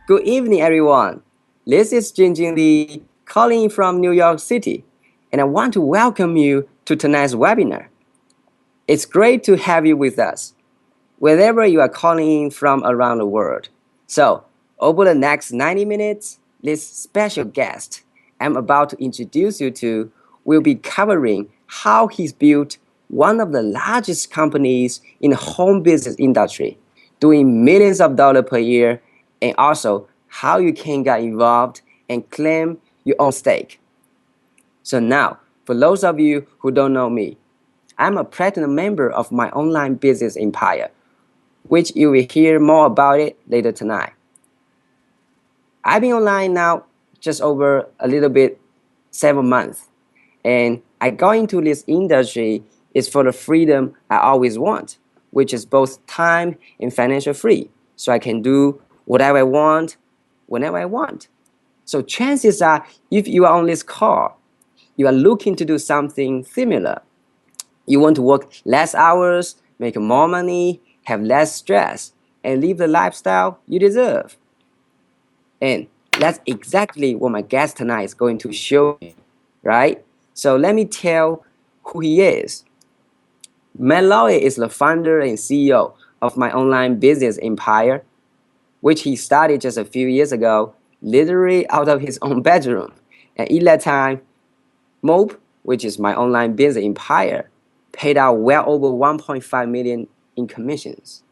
Good evening, everyone. This is Junjun calling from New York City, and I want to welcome you to tonight's webinar. It's great to have you with us, wherever you are calling in from around the world. So, over the next 90 minutes, this special guest I'm about to introduce you to will be covering how he's built one of the largest companies in the home business industry, doing millions of dollars per year, and also how you can get involved and claim your own stake. So now, for those of you who don't know me, I'm a platinum member of my online business empire, which you will hear more about it later tonight. I've been online now just over a little bit 7 months, and I got into this industry is for the freedom I always want, which is both time and financial free, so I can do whatever I want, whenever I want. So chances are, if you are on this call, you are looking to do something similar. You want to work less hours, make more money, have less stress, and live the lifestyle you deserve. And that's exactly what my guest tonight is going to show you, right? So let me tell who he is. Lloyd is the founder and CEO of my online business empire, which he started just a few years ago, literally out of his own bedroom. And in that time, Mob, which is my online business empire, paid out well over 1.5 million in commissions.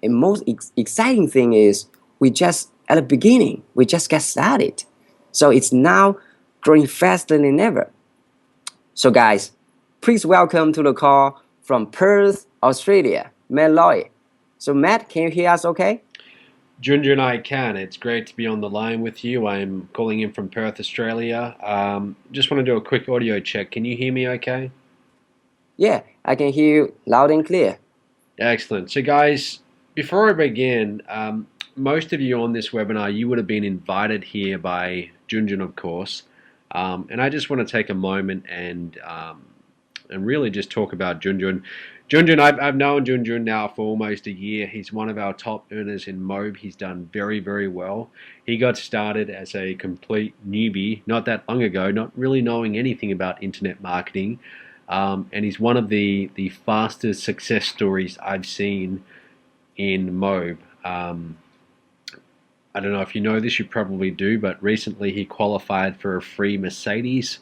And most exciting thing is we just at the beginning, we just got started. So it's now growing faster than ever. So guys, please welcome to the call from Perth, Australia, Matt Lloyd. So Matt, can you hear us okay? Junjun, I can. It's great to be on the line with you. I'm calling in from Perth, Australia. Just want to do a quick audio check. Can you hear me okay? Yeah, I can hear you loud and clear. Excellent. So guys, before I begin, most of you on this webinar, you would have been invited here by Junjun, of course. And I just want to take a moment and really just talk about Junjun. Junjun, I've known Junjun now for almost a year. He's one of our top earners in Mobe. He's done very, very well. He got started as a complete newbie not that long ago, not really knowing anything about internet marketing. And he's one of the fastest success stories I've seen in Mobe. I don't know if you know this, you probably do, but recently he qualified for a free Mercedes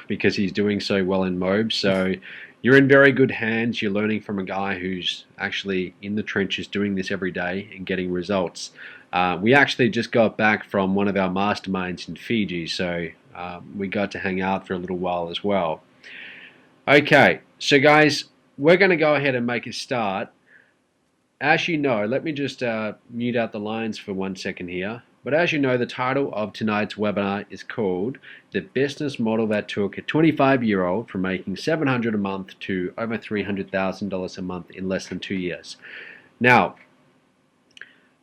because he's doing so well in Mobe. So you're in very good hands. You're learning from a guy who's actually in the trenches doing this every day and getting results. We actually just got back from one of our masterminds in Fiji, so we got to hang out for a little while as well. Okay, so guys, we're going to go ahead and make a start. As you know, let me just mute out the lines for 1 second here. But as you know, the title of tonight's webinar is called The Business Model That Took a 25-year-old from making $700 a month to over $300,000 a month in less than 2 years. Now,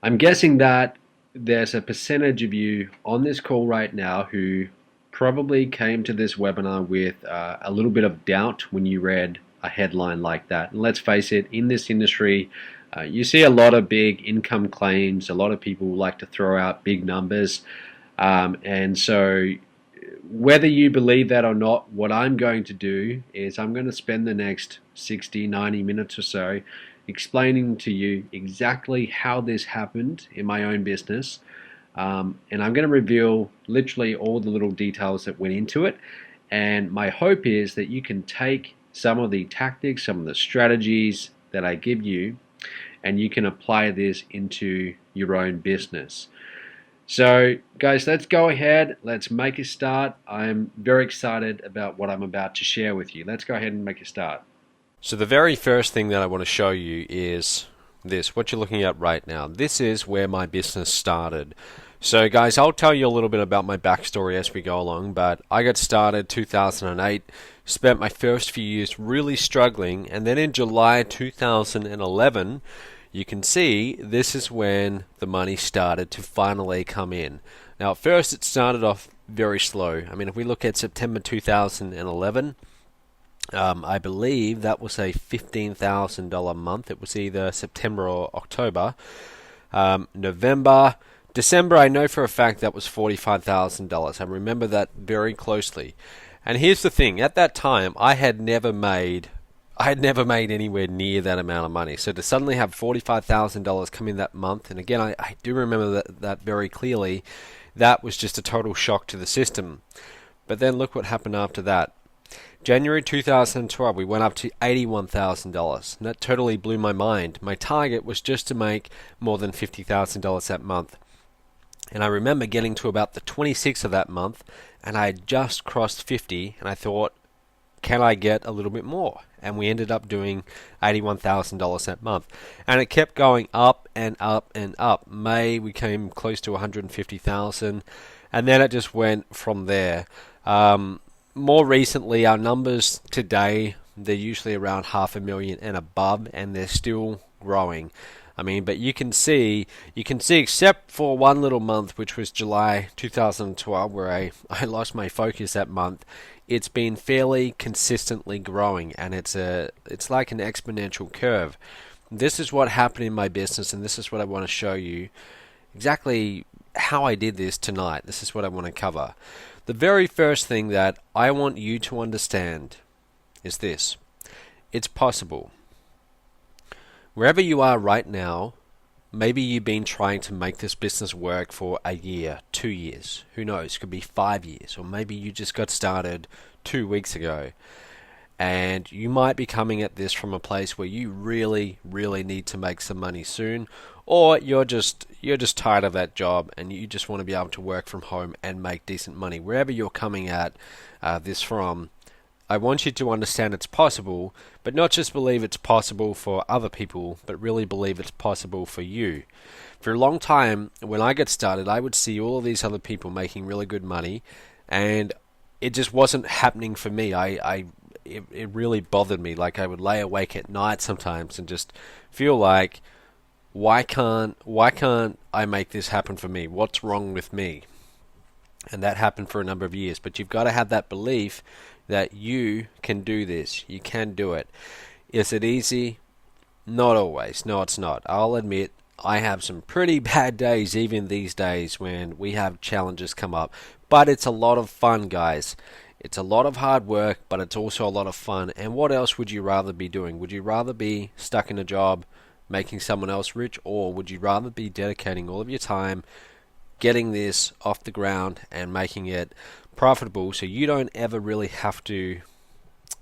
I'm guessing that there's a percentage of you on this call right now who probably came to this webinar with a little bit of doubt when you read a headline like that. And let's face it, in this industry, you see a lot of big income claims. A lot of people like to throw out big numbers. And so whether you believe that or not, what I'm going to do is I'm going to spend the next 60, 90 minutes or so explaining to you exactly how this happened in my own business. And I'm going to reveal literally all the little details that went into it. And my hope is that you can take some of the tactics, some of the strategies that I give you, and you can apply this into your own business. So guys, let's go ahead. Let's make a start. I'm very excited about what I'm about to share with you. Let's go ahead and make a start. So the very first thing that I want to show you is this, what you're looking at right now. This is where my business started. So guys, I'll tell you a little bit about my backstory as we go along, but I got started 2008, spent my first few years really struggling, and then in July 2011, you can see this is when the money started to finally come in. Now at first it started off very slow. I mean, if we look at September 2011, I believe that was a $15,000 month. It was either September or October. November December, I know for a fact that was $45,000. I remember that very closely. And here's the thing, at that time, I had never made anywhere near that amount of money. So to suddenly have $45,000 come in that month, and again, I do remember that very clearly, that was just a total shock to the system. But then look what happened after that. January 2012, we went up to $81,000. And that totally blew my mind. My target was just to make more than $50,000 that month. And I remember getting to about the 26th of that month, and I had just crossed 50, and I thought, can I get a little bit more? And we ended up doing $81,000 that month. And it kept going up and up and up. May, we came close to $150,000, and then it just went from there. More recently, our numbers today, they're usually around $500,000 and above, and they're still growing. I mean, but you can see, except for one little month, which was July 2012, where I lost my focus that month, it's been fairly consistently growing, and it's like an exponential curve. This is what happened in my business, and this is what I want to show you exactly how I did this tonight. This is what I want to cover. The very first thing that I want you to understand is this. It's possible. Wherever you are right now, maybe you've been trying to make this business work for a year, 2 years, who knows, it could be 5 years, or maybe you just got started 2 weeks ago. And you might be coming at this from a place where you really, really need to make some money soon, or you're just tired of that job and you just want to be able to work from home and make decent money. Wherever you're coming at this from, I want you to understand it's possible, but not just believe it's possible for other people, but really believe it's possible for you. For a long time, when I got started, I would see all of these other people making really good money, and it just wasn't happening for me. It really bothered me. Like, I would lay awake at night sometimes and just feel like, why can't I make this happen for me? What's wrong with me? And that happened for a number of years. But you've got to have that belief that you can do this. You can do it. Is it easy? Not always. No, it's not. I'll admit, I have some pretty bad days even these days when we have challenges come up. But it's a lot of fun, guys. It's a lot of hard work, but it's also a lot of fun. And what else would you rather be doing? Would you rather be stuck in a job making someone else rich, or would you rather be dedicating all of your time getting this off the ground and making it profitable, so you don't ever really have to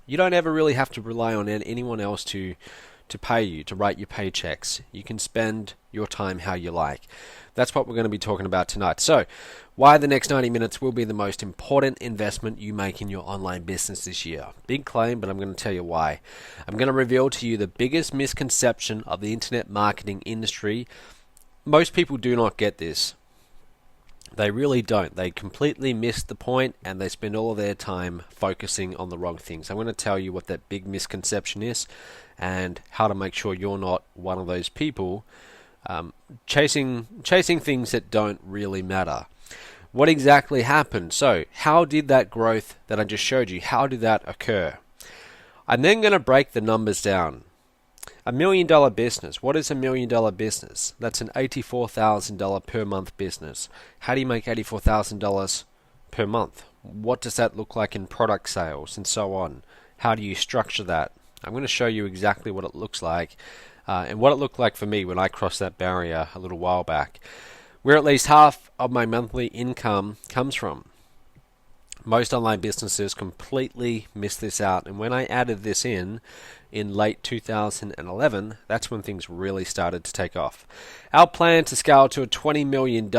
rely on anyone else to pay you, to write your paychecks. You can spend your time how you like. That's what we're going to be talking about tonight. So, why the next 90 minutes will be the most important investment you make in your online business this year. Big claim, but I'm going to tell you why. I'm going to reveal to you the biggest misconception of the internet marketing industry. Most people do not get this. They really don't. They completely miss the point, and they spend all of their time focusing on the wrong things. I'm going to tell you what that big misconception is and how to make sure you're not one of those people chasing things that don't really matter. What exactly happened? So, how did that growth that I just showed you, how did that occur? I'm then going to break the numbers down. $1 million business. What is $1 million business? That's an $84,000 per month business. How do you make $84,000 per month? What does that look like in product sales and so on? How do you structure that? I'm going to show you exactly what it looks like and what it looked like for me when I crossed that barrier a little while back, where at least half of my monthly income comes from. Most online businesses completely miss this out, and when I added this in late 2011, that's when things really started to take off. Our plan to scale to a $20 million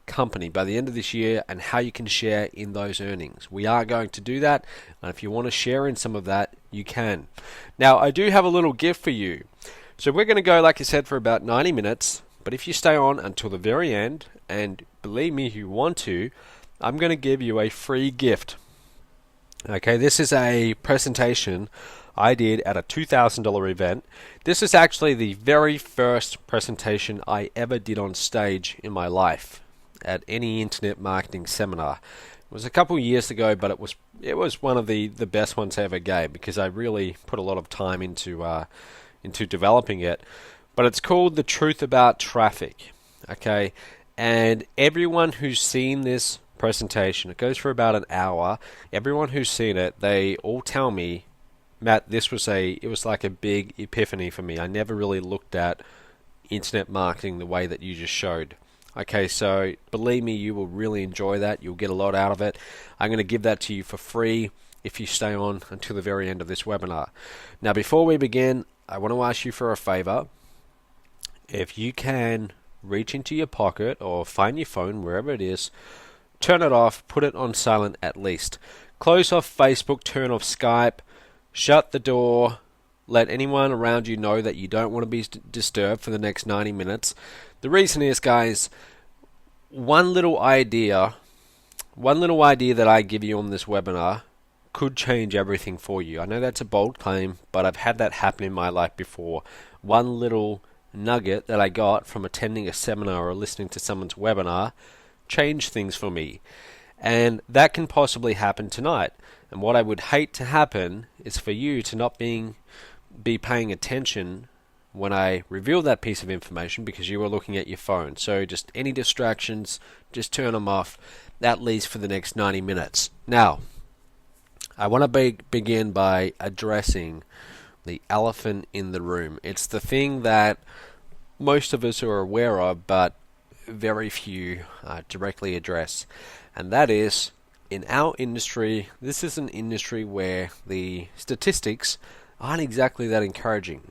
company by the end of this year, and how you can share in those earnings. We are going to do that, and if you want to share in some of that, you can. Now, I do have a little gift for you. So we're going to go, like I said, for about 90 minutes, but if you stay on until the very end, and believe me, if you want to, I'm going to give you a free gift. Okay, this is a presentation I did at a $2,000 event. This is actually the very first presentation I ever did on stage in my life at any internet marketing seminar. It was a couple of years ago, but it was one of the best ones I ever gave, because I really put a lot of time into developing it. But it's called The Truth About Traffic. Okay, And everyone who's seen this presentation, it goes for about an hour. Everyone who's seen it, they all tell me, Matt, it was like a big epiphany for me. I never really looked at internet marketing the way that you just showed. Okay, so believe me, you will really enjoy that. You'll get a lot out of it. I'm going to give that to you for free if you stay on until the very end of this webinar. Now, before we begin, I want to ask you for a favor. If you can reach into your pocket or find your phone, wherever it is, turn it off, put it on silent at least. Close off Facebook, turn off Skype, shut the door, let anyone around you know that you don't want to be disturbed for the next 90 minutes. The reason is, guys, one little idea that I give you on this webinar could change everything for you. I know that's a bold claim, but I've had that happen in my life before. One little nugget that I got from attending a seminar or listening to someone's webinar changed things for me. And that can possibly happen tonight. And what I would hate to happen is for you to not be paying attention when I reveal that piece of information because you were looking at your phone. So just any distractions, just turn them off, at least for the next 90 minutes. Now, I want to begin by addressing the elephant in the room. It's the thing that most of us are aware of, but very few directly address. And that is, in our industry, this is an industry where the statistics aren't exactly that encouraging.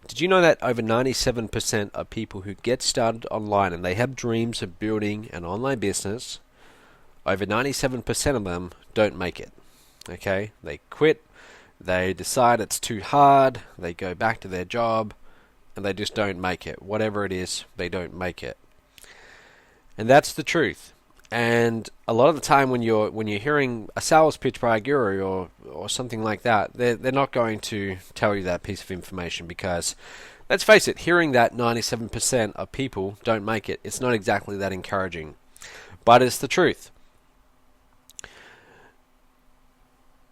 Did you know that over 97% of people who get started online and they have dreams of building an online business, over 97% of them don't make it? Okay, they quit, they decide it's too hard, they go back to their job, and they just don't make it. Whatever it is, they don't make it. And that's the truth. And a lot of the time when you're hearing a sales pitch by a guru or something like that, they're not going to tell you that piece of information because, let's face it, hearing that 97% of people don't make it, it's not exactly that encouraging. But it's the truth.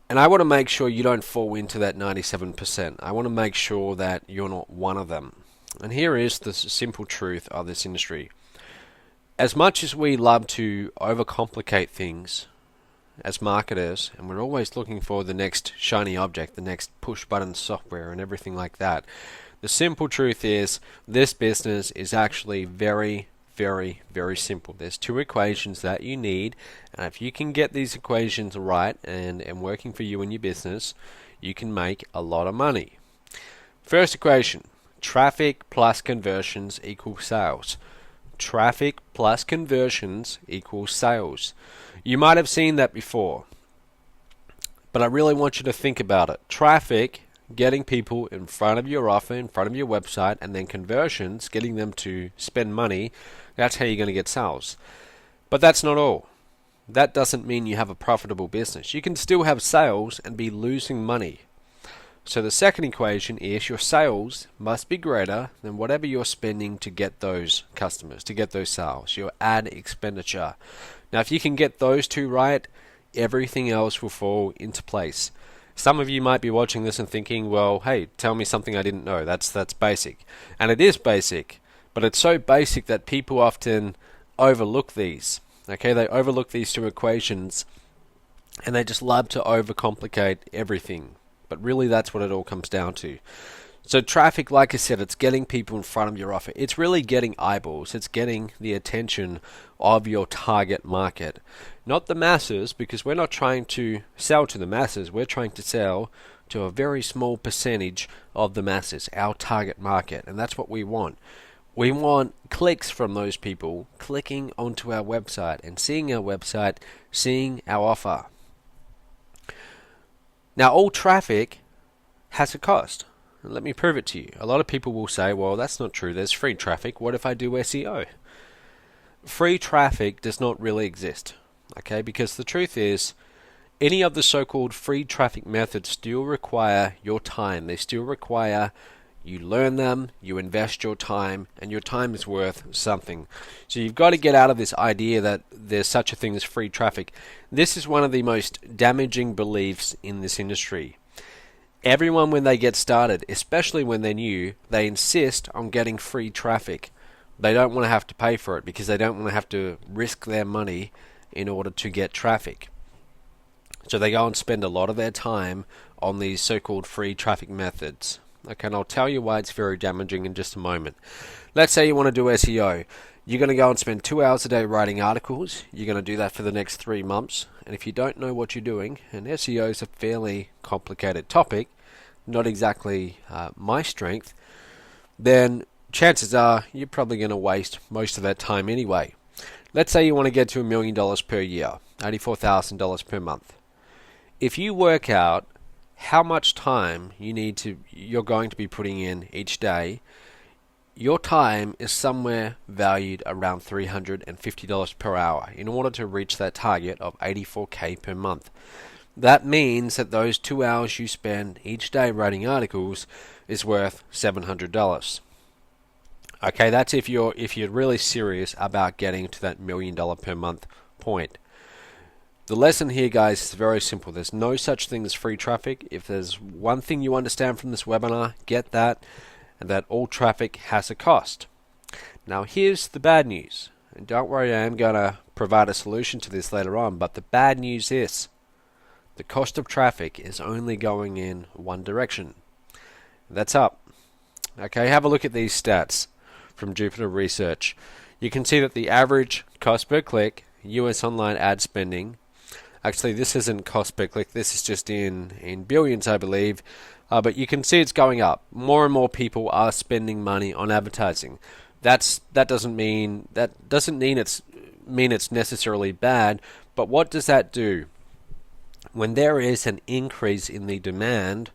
And I want to make sure you don't fall into that 97%. I want to make sure that you're not one of them. And here is the simple truth of this industry. As much as we love to overcomplicate things as marketers, and we're always looking for the next shiny object, the next push button software and everything like that, the simple truth is this business is actually very, very, very simple. There's two equations that you need, and if you can get these equations right and working for you and your business, you can make a lot of money. First equation, traffic plus conversions equals sales. Traffic plus conversions equals sales. You might have seen that before, but I really want you to think about it. Traffic, getting people in front of your offer, in front of your website, and then conversions, getting them to spend money, that's how you're going to get sales. But that's not all. That doesn't mean you have a profitable business. You can still have sales and be losing money. So the second equation is your sales must be greater than whatever you're spending to get those customers, to get those sales, your ad expenditure. Now, if you can get those two right, everything else will fall into place. Some of you might be watching this and thinking, well, hey, tell me something I didn't know. That's basic. And it is basic, but it's so basic that people often overlook these. Okay, they overlook these two equations and they just love to overcomplicate everything. But really, that's what it all comes down to. So traffic, like I said, it's getting people in front of your offer. It's really getting eyeballs. It's getting the attention of your target market. Not the masses, because we're not trying to sell to the masses. We're trying to sell to a very small percentage of the masses, our target market. And that's what we want. We want clicks from those people clicking onto our website and seeing our website, seeing our offer. Now, all traffic has a cost. Let me prove it to you. A lot of people will say, well, that's not true. There's free traffic. What if I do SEO? Free traffic does not really exist, okay? Because the truth is, any of the so-called free traffic methods still require your time. They still require you learn them, you invest your time, and your time is worth something. So you've got to get out of this idea that there's such a thing as free traffic. This is one of the most damaging beliefs in this industry. Everyone, when they get started, especially when they're new, they insist on getting free traffic. They don't want to have to pay for it because they don't want to have to risk their money in order to get traffic. So they go and spend a lot of their time on these so-called free traffic methods. Okay, and I'll tell you why it's very damaging in just a moment. Let's say you want to do SEO. You're going to go and spend 2 hours a day writing articles. You're going to do that for the next 3 months. And if you don't know what you're doing, and SEO is a fairly complicated topic, not exactly my strength, then chances are you're probably going to waste most of that time anyway. Let's say you want to get to $1 million per year, $84,000 per month. If you work out how much time you're going to be putting in each day, your time is somewhere valued around $350 per hour in order to reach that target of $84K per month. That means that those 2 hours you spend each day writing articles is worth $700. Okay, that's if you're really serious about getting to that $1 million per month point. The lesson here, guys, is very simple. There's no such thing as free traffic. If there's one thing you understand from this webinar, get that, and that all traffic has a cost. Now, here's the bad news. And don't worry, I am going to provide a solution to this later on, but the bad news is the cost of traffic is only going in one direction. That's up. Okay, have a look at these stats from Jupiter Research. You can see that the average cost per click, US online ad spending, actually this isn't cost per click, this is just in billions, I believe, but you can see it's going up. More and more people are spending money on advertising. That doesn't mean it's necessarily bad, but what does that do? When there is an increase in the demand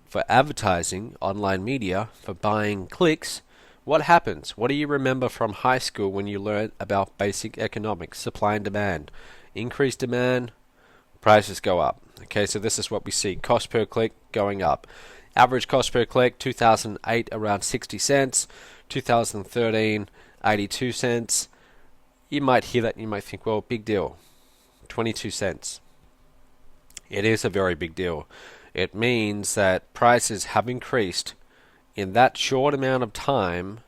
for advertising, online media, for buying clicks, what happens? What do you remember from high school when you learned about basic economics, supply and demand? Increased demand, prices go up. Okay, so this is what we see. Cost per click going up. Average cost per click, 2008 around 60 cents, 2013 82 cents. You might hear that and you might think, well, big deal. 22 cents. It is a very big deal. It means that prices have increased in that short amount of time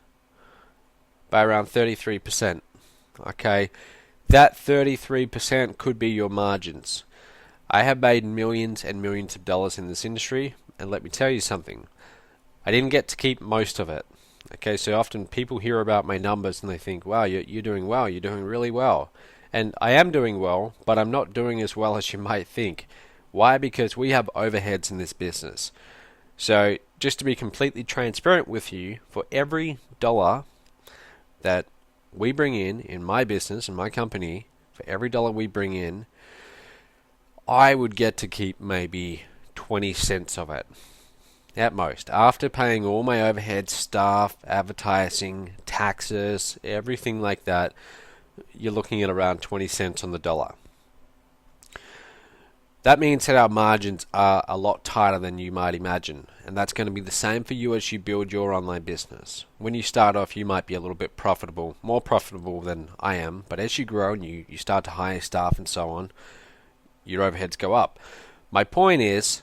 by around 33%. Okay, that 33% could be your margins. I have made millions and millions of dollars in this industry, and let me tell you something. I didn't get to keep most of it. Okay, so often people hear about my numbers and they think, wow, you're doing well, you're doing really well. And I am doing well, but I'm not doing as well as you might think. Why? Because we have overheads in this business. So just to be completely transparent with you, for every dollar that we bring in my business, in my company, for every dollar we bring in, I would get to keep maybe 20 cents of it. At most. After paying all my overhead, staff, advertising, taxes, everything like that, you're looking at around 20 cents on the dollar. That means that our margins are a lot tighter than you might imagine, and that's going to be the same for you as you build your online business. When you start off, you might be a little bit profitable, more profitable than I am, but as you grow and you start to hire staff and so on, your overheads go up. My point is,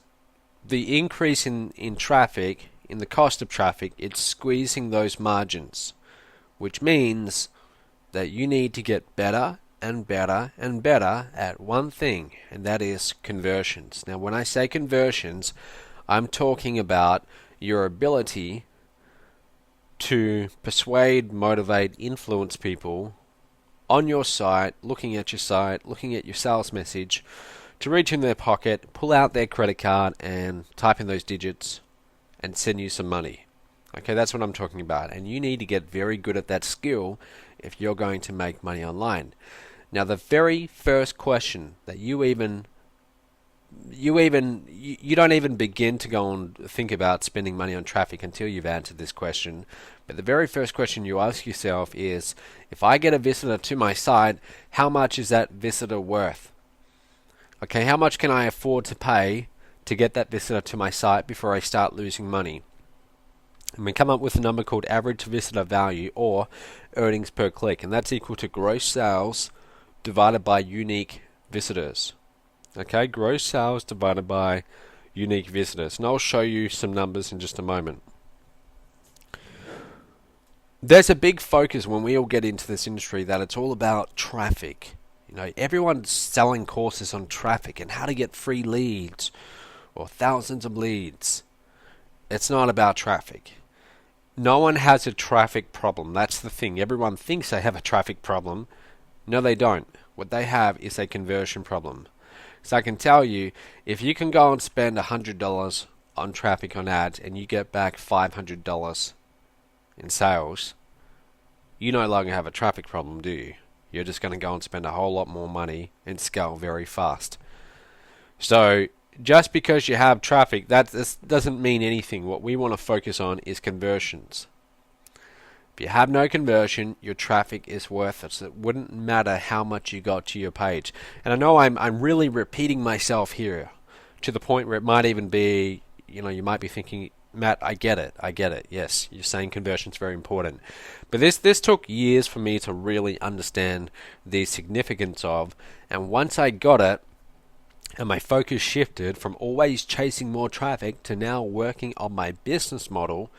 the increase in traffic, in the cost of traffic, it's squeezing those margins, which means that you need to get better and better and better at one thing, and that is conversions. Now, when I say conversions, I'm talking about your ability to persuade, motivate, influence people on your site, looking at your sales message, to reach in their pocket, pull out their credit card and type in those digits and send you some money. Okay, that's what I'm talking about. And you need to get very good at that skill if you're going to make money online. Now, the very first question that you don't even begin to go and think about spending money on traffic until you've answered this question. But the very first question you ask yourself is, if I get a visitor to my site, how much is that visitor worth? Okay, how much can I afford to pay to get that visitor to my site before I start losing money? And we come up with a number called average visitor value, or earnings per click, and that's equal to gross sales divided by unique visitors. Okay, gross sales divided by unique visitors. And I'll show you some numbers in just a moment. there's a big focus when we all get into this industry that it's all about traffic. Everyone's selling courses on traffic and how to get free leads or thousands of leads. It's not about traffic. No one has a traffic problem. That's the thing. Everyone thinks they have a traffic problem. No, they don't. What they have is a conversion problem. So I can tell you, if you can go and spend $100 on traffic on ads and you get back $500 in sales, you no longer have a traffic problem, do you? You're just going to go and spend a whole lot more money and scale very fast. So just because you have traffic, that doesn't mean anything. What we want to focus on is conversions. If you have no conversion, your traffic is worthless. It wouldn't matter how much you got to your page. And I know I'm really repeating myself here to the point where it might even be, you might be thinking, Matt, I get it. Yes, you're saying conversion is very important. But this took years for me to really understand the significance of. And once I got it, and my focus shifted from always chasing more traffic to now working on my business model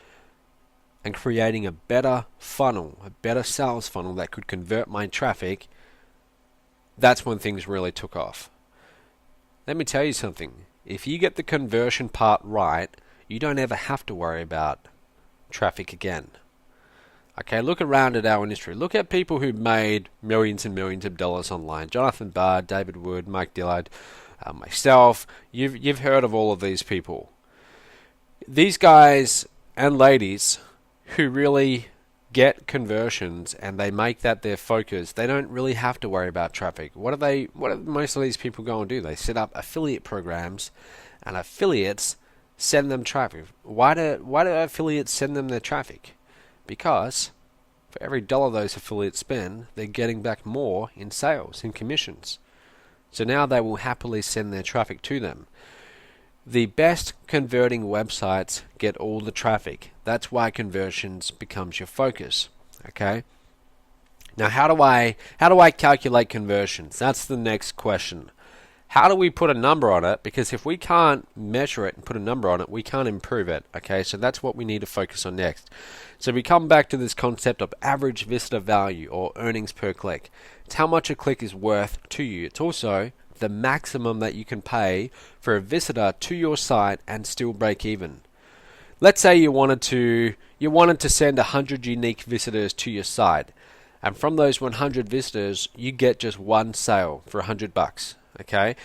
and creating a better funnel, a better sales funnel that could convert my traffic, that's when things really took off. Let me tell you something. If you get the conversion part right, you don't ever have to worry about traffic again. Okay, look around at our industry. Look at people who've made millions and millions of dollars online. Jonathan Barr, David Wood, Mike Dillard, myself. You've heard of all of these people. These guys and ladies who really get conversions and they make that their focus, they don't really have to worry about traffic. What do most of these people go and do? They set up affiliate programs, and affiliates send them traffic. Why do affiliates send them their traffic? Because for every dollar those affiliates spend, they're getting back more in sales, in commissions. So now they will happily send their traffic to them. The best converting websites get all the traffic. That's why conversions becomes your focus. Okay? Now how do I calculate conversions? That's the next question. How do we put a number on it? Because if we can't measure it and put a number on it, we can't improve it. Okay, so that's what we need to focus on next. So we come back to this concept of average visitor value or earnings per click. It's how much a click is worth to you. It's also the maximum that you can pay for a visitor to your site and still break even. Let's say you wanted to send 100 unique visitors to your site, and from those 100 visitors, you get just one sale for $100. Okay,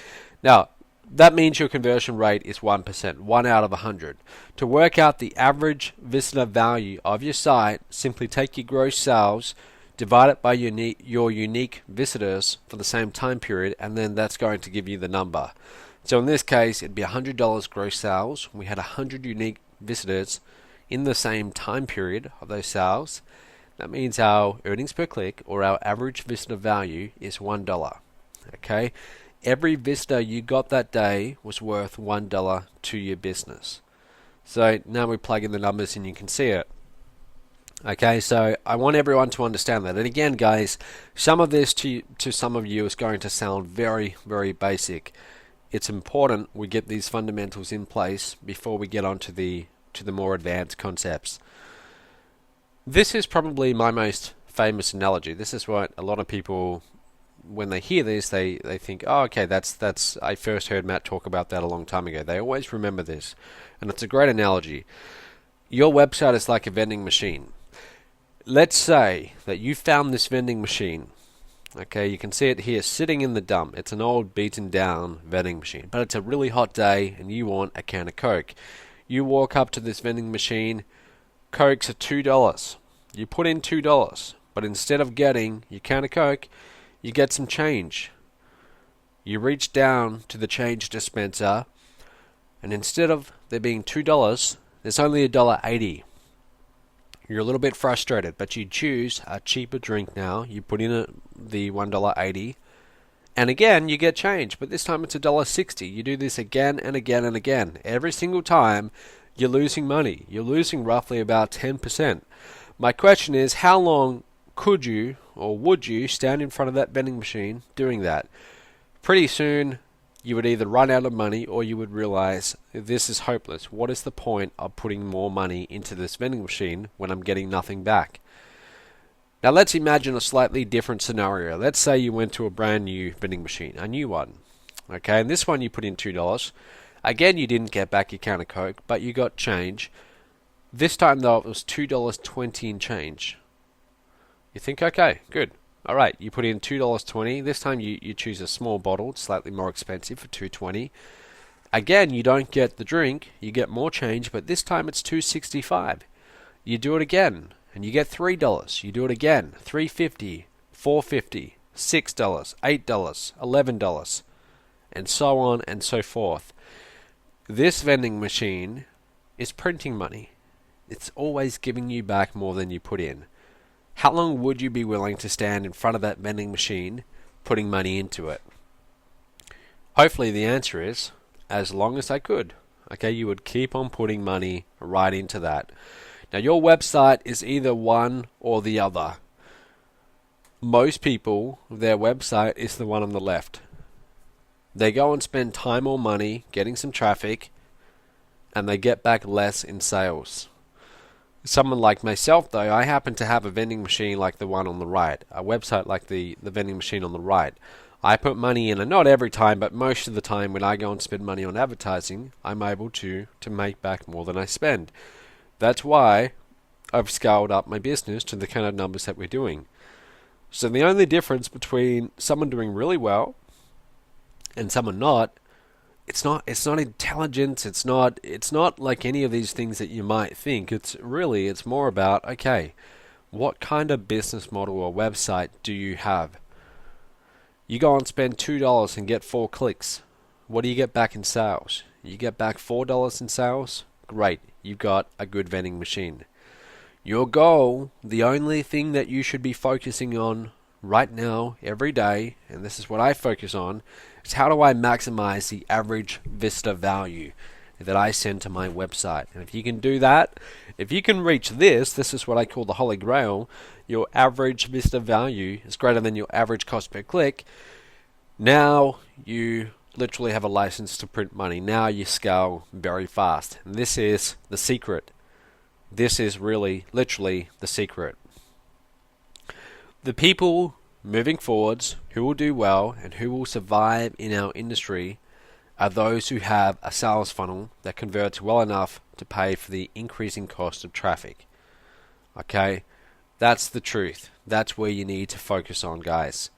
now that means your conversion rate is 1%, 1 out of 100. To work out the average visitor value of your site, simply take your gross sales, divide it by your unique visitors for the same time period, and then that's going to give you the number. So in this case, it'd be $100 gross sales. We had 100 unique visitors in the same time period of those sales. That means our earnings per click, or our average visitor value, is $1. Okay. Every visitor you got that day was worth $1 to your business. So now we plug in the numbers and you can see it. Okay, so I want everyone to understand that. And again, guys, some of this to some of you is going to sound very, very basic. It's important we get these fundamentals in place before we get on to the more advanced concepts. This is probably my most famous analogy. This is what a lot of people, when they hear this, they think, oh, okay, that's I first heard Matt talk about that a long time ago. They always remember this, and it's a great analogy. Your website is like a vending machine. Let's say that you found this vending machine. Okay, you can see it here sitting in the dump. It's an old beaten down vending machine, but it's a really hot day and you want a can of Coke. You walk up to this vending machine, Cokes are $2. You put in $2, but instead of getting your can of Coke, you get some change. You reach down to the change dispenser, and instead of there being $2, there's only $1.80. You're a little bit frustrated, but you choose a cheaper drink now. You put in the $1.80, and again you get change, but this time it's $1.60. You do this again and again and again. Every single time you're losing money. You're losing roughly about 10%. My question is, how long could you or would you stand in front of that vending machine doing that? Pretty soon you would either run out of money or you would realize this is hopeless. What is the point of putting more money into this vending machine when I'm getting nothing back? Now let's imagine a slightly different scenario. Let's say you went to a brand new vending machine, a new one. Okay, and this one you put in $2. Again, you didn't get back your can of Coke, but you got change. This time though, it was $2.20 in change. You think, okay, good. All right, you put in $2.20. This time you choose a small bottle, it's slightly more expensive for $2.20. Again, you don't get the drink, you get more change, but this time it's $2.65. You do it again, and you get $3. You do it again, $3.50, $4.50, $6, $8, $11, and so on and so forth. This vending machine is printing money. It's always giving you back more than you put in. How long would you be willing to stand in front of that vending machine putting money into it? Hopefully the answer is as long as I could. Okay, you would keep on putting money right into that. Now your website is either one or the other. Most people, their website is the one on the left. They go and spend time or money getting some traffic, and they get back less in sales. Someone like myself, though, I happen to have a vending machine like the one on the right, a website like the vending machine on the right. I put money in, and not every time, but most of the time when I go and spend money on advertising, I'm able to make back more than I spend. That's why I've scaled up my business to the kind of numbers that we're doing. So the only difference between someone doing really well and someone not, it's not intelligence, it's not like any of these things that you might think. It's more about, okay, what kind of business model or website do you have? You go and spend $2 and get 4 clicks. What do you get back in sales? You get back $4 in sales? Great, you've got a good vending machine. Your goal, the only thing that you should be focusing on right now, every day, and this is what I focus on, is how do I maximize the average visitor value that I send to my website. And if you can do that, if you can reach this is what I call the holy grail. Your average visitor value is greater than your average cost per click. Now you literally have a license to print money. Now you scale very fast. And this is the secret. This is really, literally the secret. The people moving forwards who will do well and who will survive in our industry are those who have a sales funnel that converts well enough to pay for the increasing cost of traffic. Okay? That's the truth. That's where you need to focus on, guys.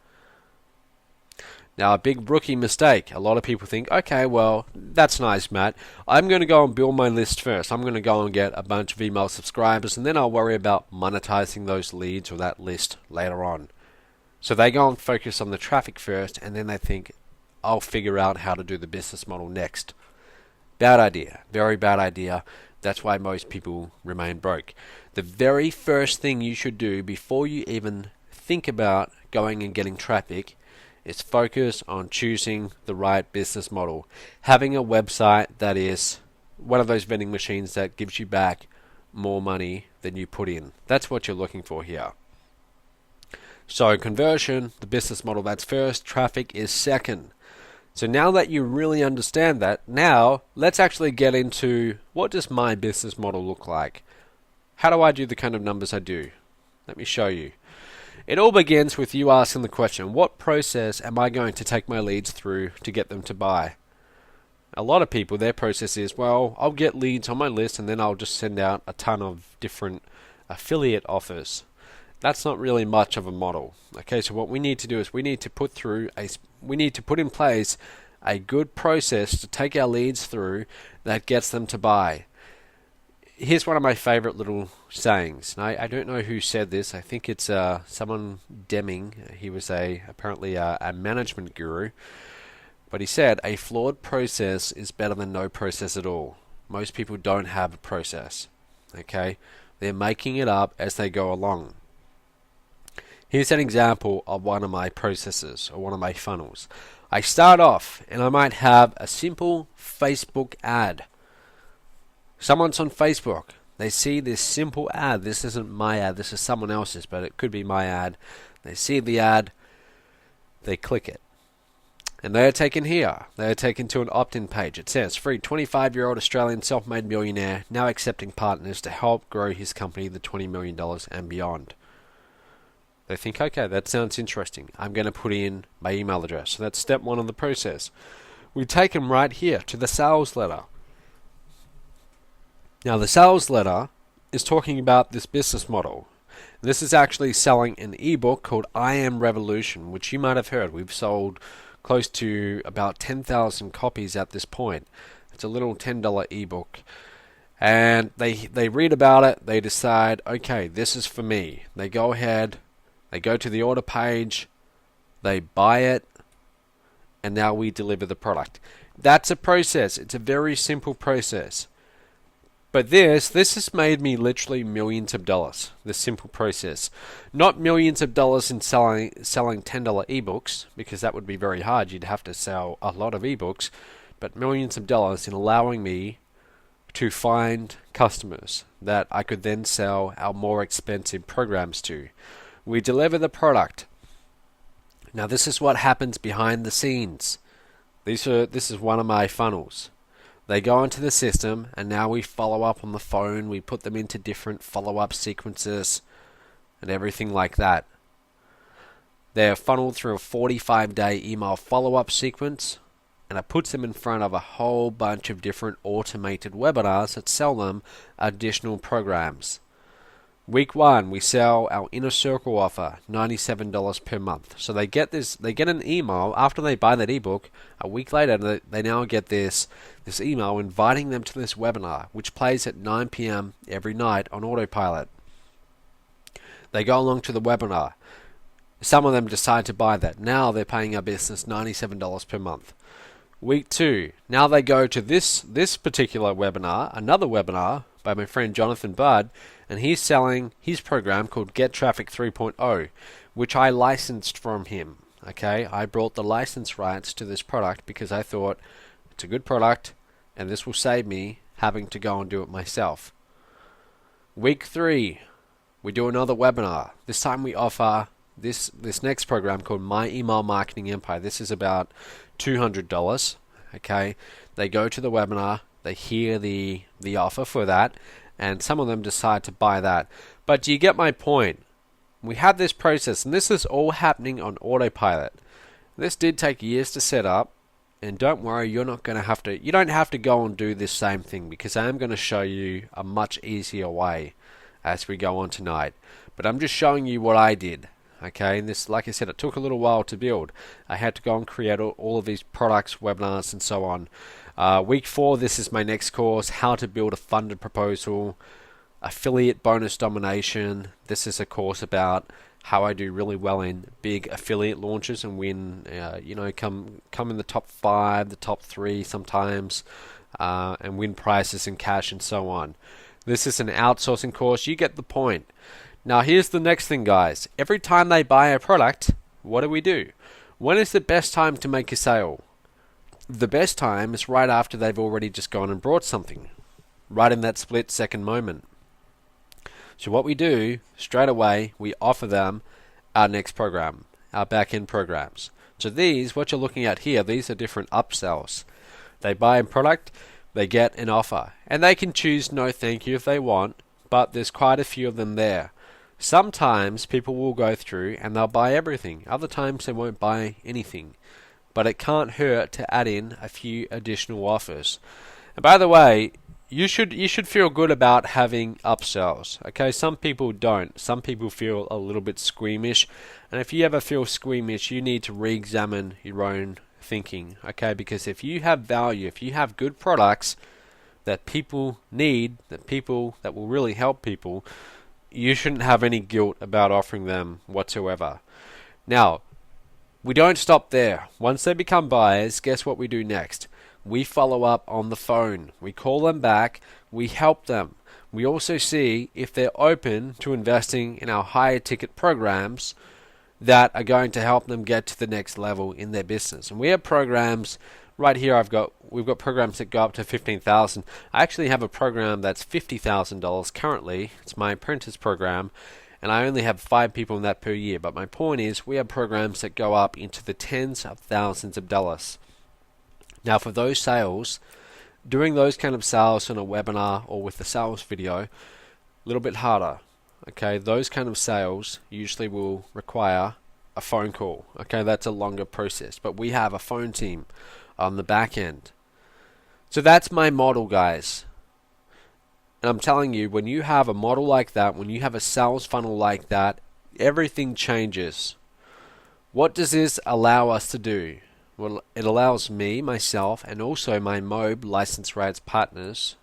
Now, a big rookie mistake. A lot of people think, okay, well, that's nice, Matt. I'm going to go and build my list first. I'm going to go and get a bunch of email subscribers, and then I'll worry about monetizing those leads or that list later on. So they go and focus on the traffic first, and then they think, I'll figure out how to do the business model next. Bad idea. Very bad idea. That's why most people remain broke. The very first thing you should do before you even think about going and getting traffic is focus on choosing the right business model. Having a website that is one of those vending machines that gives you back more money than you put in. That's what you're looking for here. So conversion, the business model, that's first. Traffic is second. So now that you really understand that, now let's actually get into what does my business model look like? How do I do the kind of numbers I do? Let me show you. It all begins with you asking the question, what process am I going to take my leads through to get them to buy? A lot of people, their process is, well, I'll get leads on my list and then I'll just send out a ton of different affiliate offers. That's not really much of a model. Okay, so what we need to do is we need to put in place a good process to take our leads through that gets them to buy. Here's one of my favorite little sayings. I don't know who said this. I think it's someone Deming. He was apparently a management guru. But he said, a flawed process is better than no process at all. Most people don't have a process. Okay? They're making it up as they go along. Here's an example of one of my processes or one of my funnels. I start off and I might have a simple Facebook ad. Someone's on Facebook. They see this simple ad. This isn't my ad. This is someone else's, but it could be my ad. They see the ad. They click it. And they are taken here. They are taken to an opt-in page. It says, free 25-year-old Australian self-made millionaire now accepting partners to help grow his company to $20 million and beyond. They think, okay, that sounds interesting. I'm going to put in my email address. So that's step 1 of the process. We take them right here to the sales letter. Now, the sales letter is talking about this business model. This is actually selling an ebook called I Am Revolution, which you might have heard. We've sold close to about 10,000 copies at this point. It's a little $10 ebook. And they read about it, they decide, okay, this is for me. They go ahead, they go to the order page, they buy it, and now we deliver the product. That's a process. It's a very simple process. But this has made me literally millions of dollars, this simple process. Not millions of dollars in selling $10 ebooks, because that would be very hard. You'd have to sell a lot of ebooks, but millions of dollars in allowing me to find customers that I could then sell our more expensive programs to. We deliver the product. Now this is what happens behind the scenes. This is one of my funnels. They go into the system, and now we follow up on the phone. We put them into different follow-up sequences and everything like that. They're funneled through a 45-day email follow-up sequence, and it puts them in front of a whole bunch of different automated webinars that sell them additional programs. Week 1, we sell our Inner Circle offer, $97 per month. So they get an email after they buy that ebook. A week later, they now get this email inviting them to this webinar, which plays at 9 p.m. every night on autopilot. They go along to the webinar. Some of them decide to buy that. Now they're paying our business $97 per month. Week 2, now they go to this particular webinar, another webinar by my friend Jonathan Budd, and he's selling his program called Get Traffic 3.0, which I licensed from him. Okay, I brought the license rights to this product because I thought it's a good product and this will save me having to go and do it myself. Week 3, we do another webinar. This time we offer this next program called My Email Marketing Empire. This is about $200. Okay, they go to the webinar, they hear the offer for that, and some of them decide to buy that. But do you get my point? We have this process, and this is all happening on autopilot. This did take years to set up, and don't worry, you don't have to go and do this same thing, because I am going to show you a much easier way as we go on tonight. But I'm just showing you what I did. Okay, and this, like I said, it took a little while to build. I had to go and create all of these products, webinars, and so on. Week 4, this is my next course, How to Build a Funded Proposal, Affiliate Bonus Domination. This is a course about how I do really well in big affiliate launches and win, come in the top 5, the top 3 sometimes, and win prizes in cash and so on. This is an outsourcing course. You get the point. Now here's the next thing, guys. Every time they buy a product, what do? When is the best time to make a sale? The best time is right after they've already just gone and bought something, right in that split second moment. So what we do, straight away, we offer them our next program, our back-end programs. So these, what you're looking at here, these are different upsells. They buy a product, they get an offer, and they can choose no thank you if they want, but there's quite a few of them there. Sometimes people will go through and they'll buy everything. Other times they won't buy anything. But it can't hurt to add in a few additional offers. And by the way, you should feel good about having upsells. Okay, some people don't. Some people feel a little bit squeamish. And if you ever feel squeamish, you need to re-examine your own thinking. Okay, because if you have value, if you have good products that people need, that will really help people, you shouldn't have any guilt about offering them whatsoever. Now, we don't stop there. Once they become buyers, guess what we do next? We follow up on the phone. We call them back. We help them. We also see if they're open to investing in our higher ticket programs that are going to help them get to the next level in their business. And we have programs right here. We've got programs that go up to $15,000. I actually have a program that's $50,000 currently. It's my apprentice program, and I only have 5 people in that per year. But my point is, we have programs that go up into the tens of thousands of dollars. Now, for those sales, doing those kind of sales on a webinar or with the sales video, a little bit harder. okay, those kind of sales usually will require a phone call. Okay, that's a longer process, but we have a phone team on the back end. So that's my model, guys. And I'm telling you, when you have a model like that, when you have a sales funnel like that, everything changes. What does this allow us to do? Well, it allows me, myself, and also my MOB license rates partners,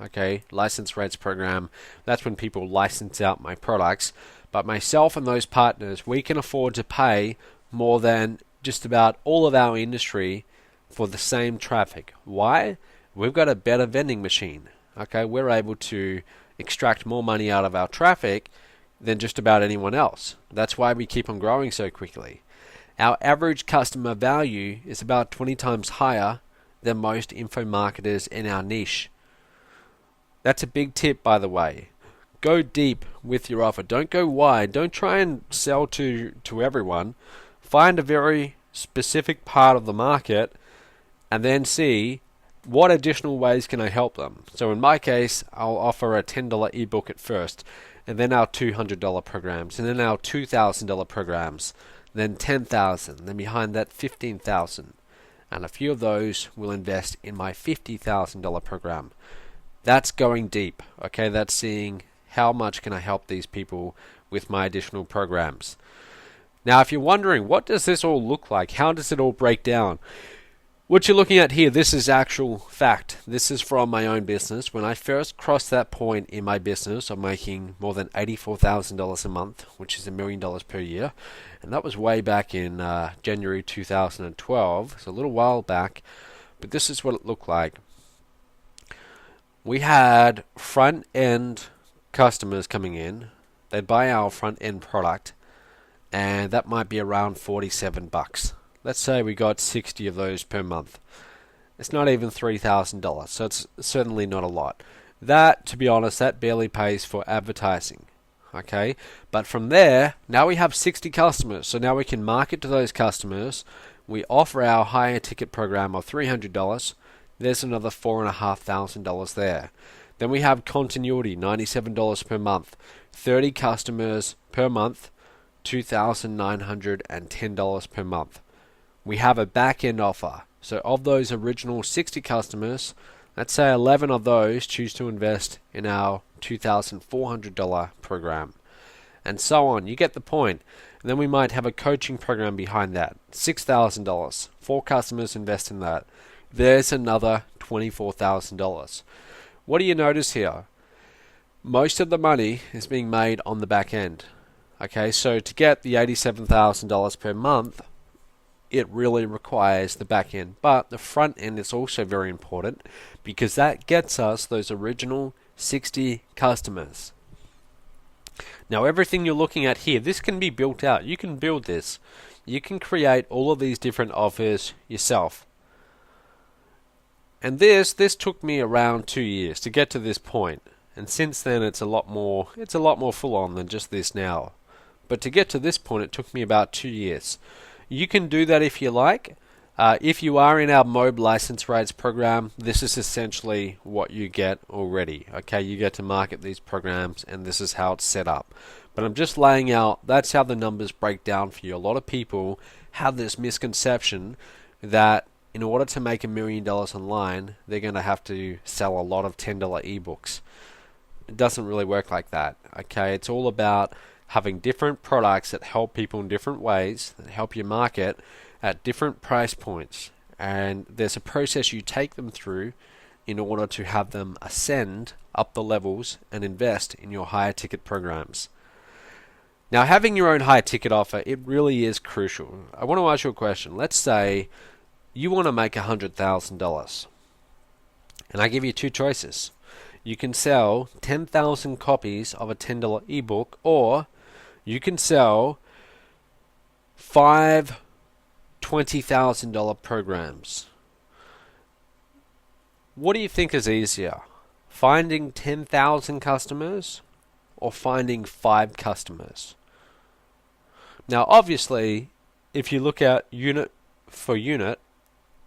okay, license rates program, that's when people license out my products, but myself and those partners, we can afford to pay more than just about all of our industry for the same traffic. Why? We've got a better vending machine. Okay, we're able to extract more money out of our traffic than just about anyone else. That's why we keep on growing so quickly. Our average customer value is about 20 times higher than most info marketers in our niche. That's a big tip, by the way. Go deep with your offer. Don't go wide. Don't try and sell to everyone. Find a very specific part of the market and then see what additional ways can I help them. So in my case, I'll offer a $10 ebook at first, and then our $200 programs, and then our $2,000 programs, then $10,000, then behind that $15,000, and a few of those will invest in my $50,000 program. That's going deep, okay? That's seeing how much can I help these people with my additional programs. Now, if you're wondering, what does this all look like? How does it all break down? What you're looking at here, this is actual fact. This is from my own business. When I first crossed that point in my business of making more than $84,000 a month, which is $1 million per year, and that was way back in January 2012, so a little while back, but this is what it looked like. We had front-end customers coming in. They'd buy our front-end product, and that might be around $47. Let's say we got 60 of those per month. It's not even $3,000, so it's certainly not a lot. That, to be honest, that barely pays for advertising. Okay, but from there, now we have 60 customers, so now we can market to those customers. We offer our higher ticket program of $300. There's another $4,500 there. Then we have continuity, $97 per month. 30 customers per month, $2,910 per month. We have a back-end offer. So of those original 60 customers, let's say 11 of those choose to invest in our $2,400 program. And so on. You get the point. And then we might have a coaching program behind that. $6,000. 4 customers invest in that. There's another $24,000. What do you notice here? Most of the money is being made on the back end. Okay, so to get the $87,000 per month, it really requires the back end. But the front end is also very important because that gets us those original 60 customers. Now everything you're looking at here, this can be built out. You can build this. You can create all of these different offers yourself. And this took me around 2 years to get to this point. And since then it's a lot more full on than just this now. But to get to this point it took me about 2 years. You can do that if you like. If you are in our MOB license rates program, this is essentially what you get already. Okay, you get to market these programs and this is how it's set up. But I'm just laying out, that's how the numbers break down for you. A lot of people have this misconception that in order to make $1 million online, they're going to have to sell a lot of $10 ebooks. It doesn't really work like that. Okay, it's all about having different products that help people in different ways, that help you market at different price points. And there's a process you take them through in order to have them ascend up the levels and invest in your higher ticket programs. Now, having your own higher ticket offer, it really is crucial. I want to ask you a question. Let's say you want to make $100,000. And I give you 2 choices. You can sell 10,000 copies of a $10 ebook, or you can sell 5 $20,000 programs. What do you think is easier? Finding 10,000 customers or finding 5 customers? Now, obviously, if you look at unit for unit,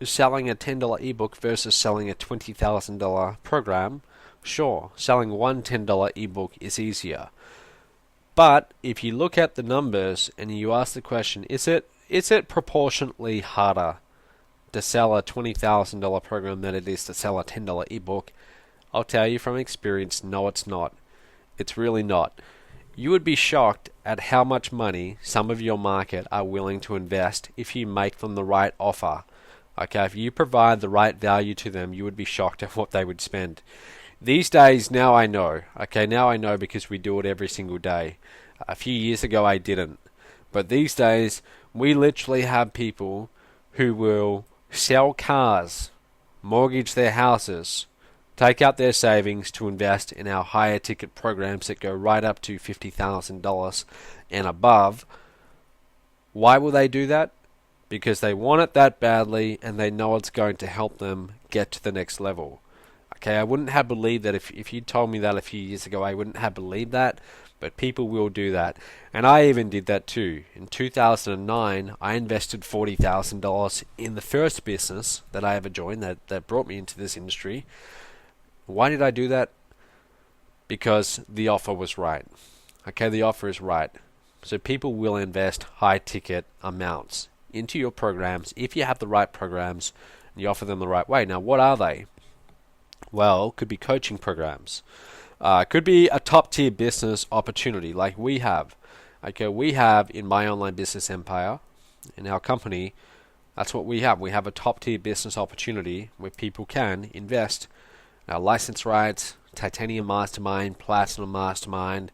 selling a $10 ebook versus selling a $20,000 program, sure, selling one $10 ebook is easier. But if you look at the numbers and you ask the question, is it proportionately harder to sell a $20,000 program than it is to sell a $10 ebook? I'll tell you from experience, no, it's not. It's really not. You would be shocked at how much money some of your market are willing to invest if you make them the right offer. Okay, if you provide the right value to them, you would be shocked at what they would spend. These days, now I know. Okay, now I know because we do it every single day. A few years ago, I didn't. But these days, we literally have people who will sell cars, mortgage their houses, take out their savings to invest in our higher ticket programs that go right up to $50,000 and above. Why will they do that? Because they want it that badly and they know it's going to help them get to the next level. Okay, I wouldn't have believed that if you told me that a few years ago, I wouldn't have believed that, but people will do that. And I even did that too. In 2009, I invested $40,000 in the first business that I ever joined that brought me into this industry. Why did I do that? Because the offer was right. Okay, the offer is right. So people will invest high ticket amounts into your programs if you have the right programs and you offer them the right way. Now, what are they? Well, could be coaching programs. Could be a top tier business opportunity like we have. Okay, we have in my online business empire, in our company, that's what we have. We have a top tier business opportunity where people can invest our license rights, Titanium Mastermind, Platinum Mastermind.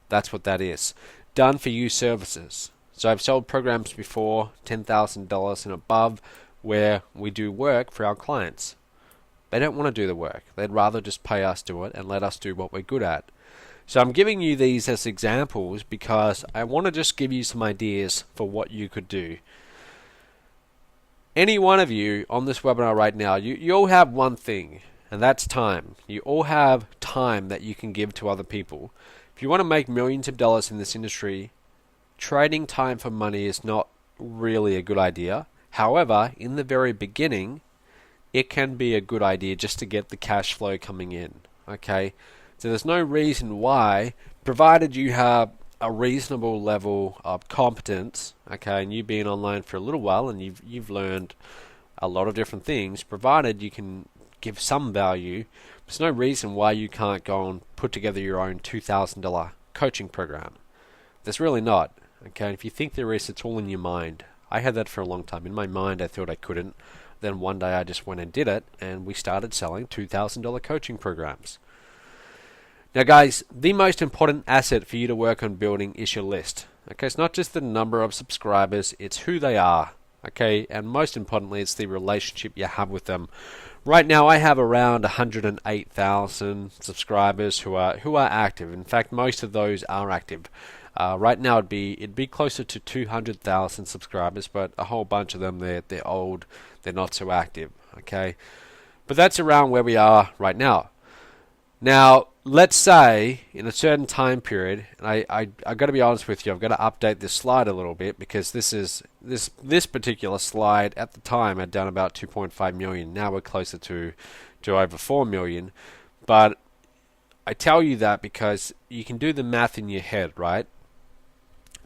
That's what that is. Done for you services. So I've sold programs before, $10,000 and above, where we do work for our clients. They don't want to do the work. They'd rather just pay us do it and let us do what we're good at. So I'm giving you these as examples because I want to just give you some ideas for what you could do. Any one of you on this webinar right now, you all have one thing, and that's time. You all have time that you can give to other people. If you want to make millions of dollars in this industry, trading time for money is not really a good idea. However, in the very beginning, it can be a good idea just to get the cash flow coming in. Okay, so there's no reason why, provided you have a reasonable level of competence, okay, and you've been online for a little while and you've learned a lot of different things, provided you can give some value, there's no reason why you can't go and put together your own $2,000 coaching program. There's really not. Okay, if you think there is, it's all in your mind. I had that for a long time. In my mind, I thought I couldn't. Then one day I just went and did it, and we started selling $2,000 coaching programs. Now guys, the most important asset for you to work on building is your list. Okay, it's not just the number of subscribers, it's who they are. Okay, and most importantly, it's the relationship you have with them. Right now I have around 108,000 subscribers who are active. In fact, most of those are active. Right now it'd be closer to 200,000 subscribers, but a whole bunch of them they're old, they're not so active. Okay, but that's around where we are right now. Now let's say in a certain time period, and I got to be honest with you, I've got to update this slide a little bit because this particular slide at the time had done about 2.5 million. Now we're closer to over 4 million, but I tell you that because you can do the math in your head, right?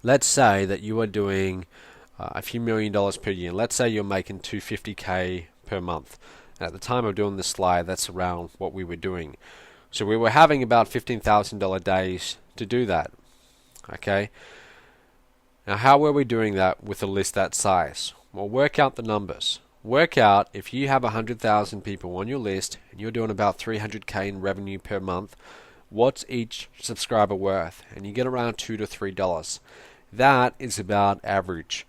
Let's say that you are doing a few $1 million per year. Let's say you're making $250K per month. And at the time of doing this slide, that's around what we were doing. So we were having about $15,000 days to do that. Okay. Now, how were we doing that with a list that size? Well, work out the numbers. Work out if you have 100,000 people on your list and you're doing about 300K in revenue per month, what's each subscriber worth? And you get around $2 to $3. That is about average.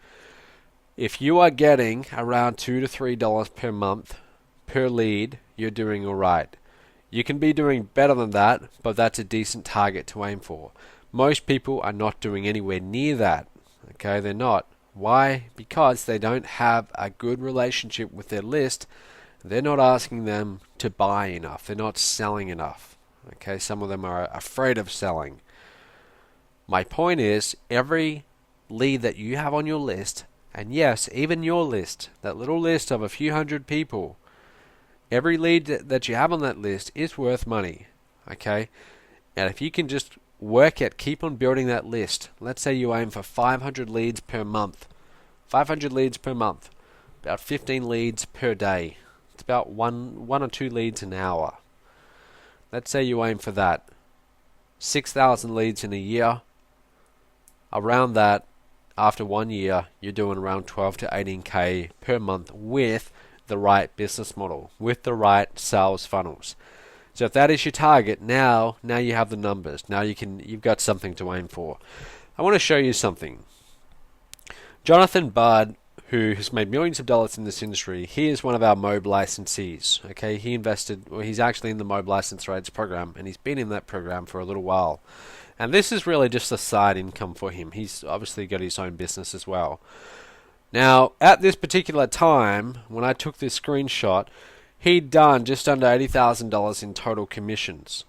If you are getting around $2 to $3 per month per lead, you're doing all right. You can be doing better than that, but that's a decent target to aim for. Most people are not doing anywhere near that. Okay, they're not. Why? Because they don't have a good relationship with their list. They're not asking them to buy enough. They're not selling enough. Okay, some of them are afraid of selling. My point is, every lead that you have on your list, and yes, even your list, that little list of a few hundred people, every lead that you have on that list is worth money. Okay, and if you can just keep on building that list. Let's say you aim for 500 leads per month. 500 leads per month. About 15 leads per day. It's about one or two leads an hour. Let's say you aim for that. 6,000 leads in a year. Around that, after 1 year, you're doing around 12 to 18K per month with the right business model, with the right sales funnels. So if that is your target, now you have the numbers. Now you've got something to aim for. I want to show you something. Jonathan Budd, who has made millions of dollars in this industry, he is one of our MOB licensees. Okay, he's actually in the MOB license rates program, and he's been in that program for a little while. And this is really just a side income for him. He's obviously got his own business as well. Now, at this particular time, when I took this screenshot, he'd done just under $80,000 in total commissions.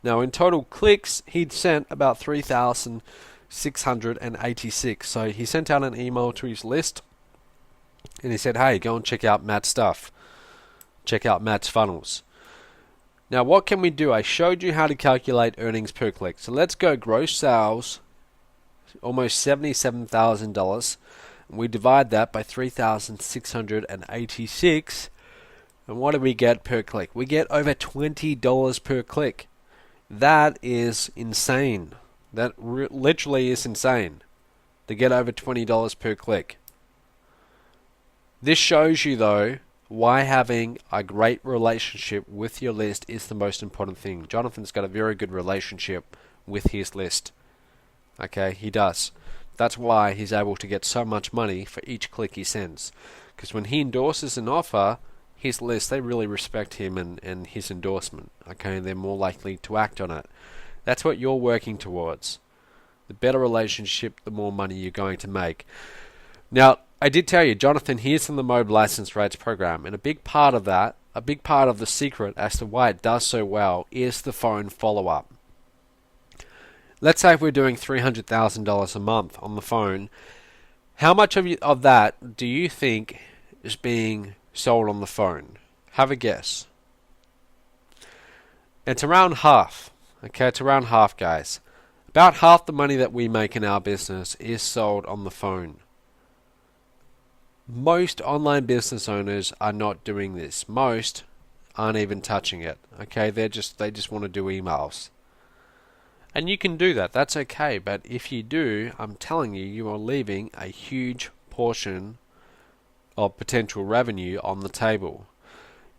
Now, in total clicks, he'd sent about 3,686. So he sent out an email to his list, and he said, hey, go and check out Matt's stuff. Check out Matt's funnels. Now, what can we do? I showed you how to calculate earnings per click. So let's go gross sales, almost $77,000. We divide that by 3,686. And what do we get per click? We get over $20 per click. That is insane. That literally is insane to get over $20 per click. This shows you, though, why having a great relationship with your list is the most important thing. Jonathan's got a very good relationship with his list. Okay, he does. That's why he's able to get so much money for each click he sends. Because when he endorses an offer, his list, they really respect him and his endorsement. Okay, they're more likely to act on it. That's what you're working towards. The better relationship, the more money you're going to make. Now, I did tell you, Jonathan, he's in the MOB license rates program, and a big part of that, a big part of the secret as to why it does so well is the phone follow-up. Let's say if we're doing $300,000 a month on the phone, how much of that do you think is being sold on the phone? Have a guess. It's around half. Okay, it's around half, guys. About half the money that we make in our business is sold on the phone. Most online business owners are not doing this. Most aren't even touching it. Okay, they just want to do emails. And you can do that. That's okay. But if you do, I'm telling you, you are leaving a huge portion of potential revenue on the table.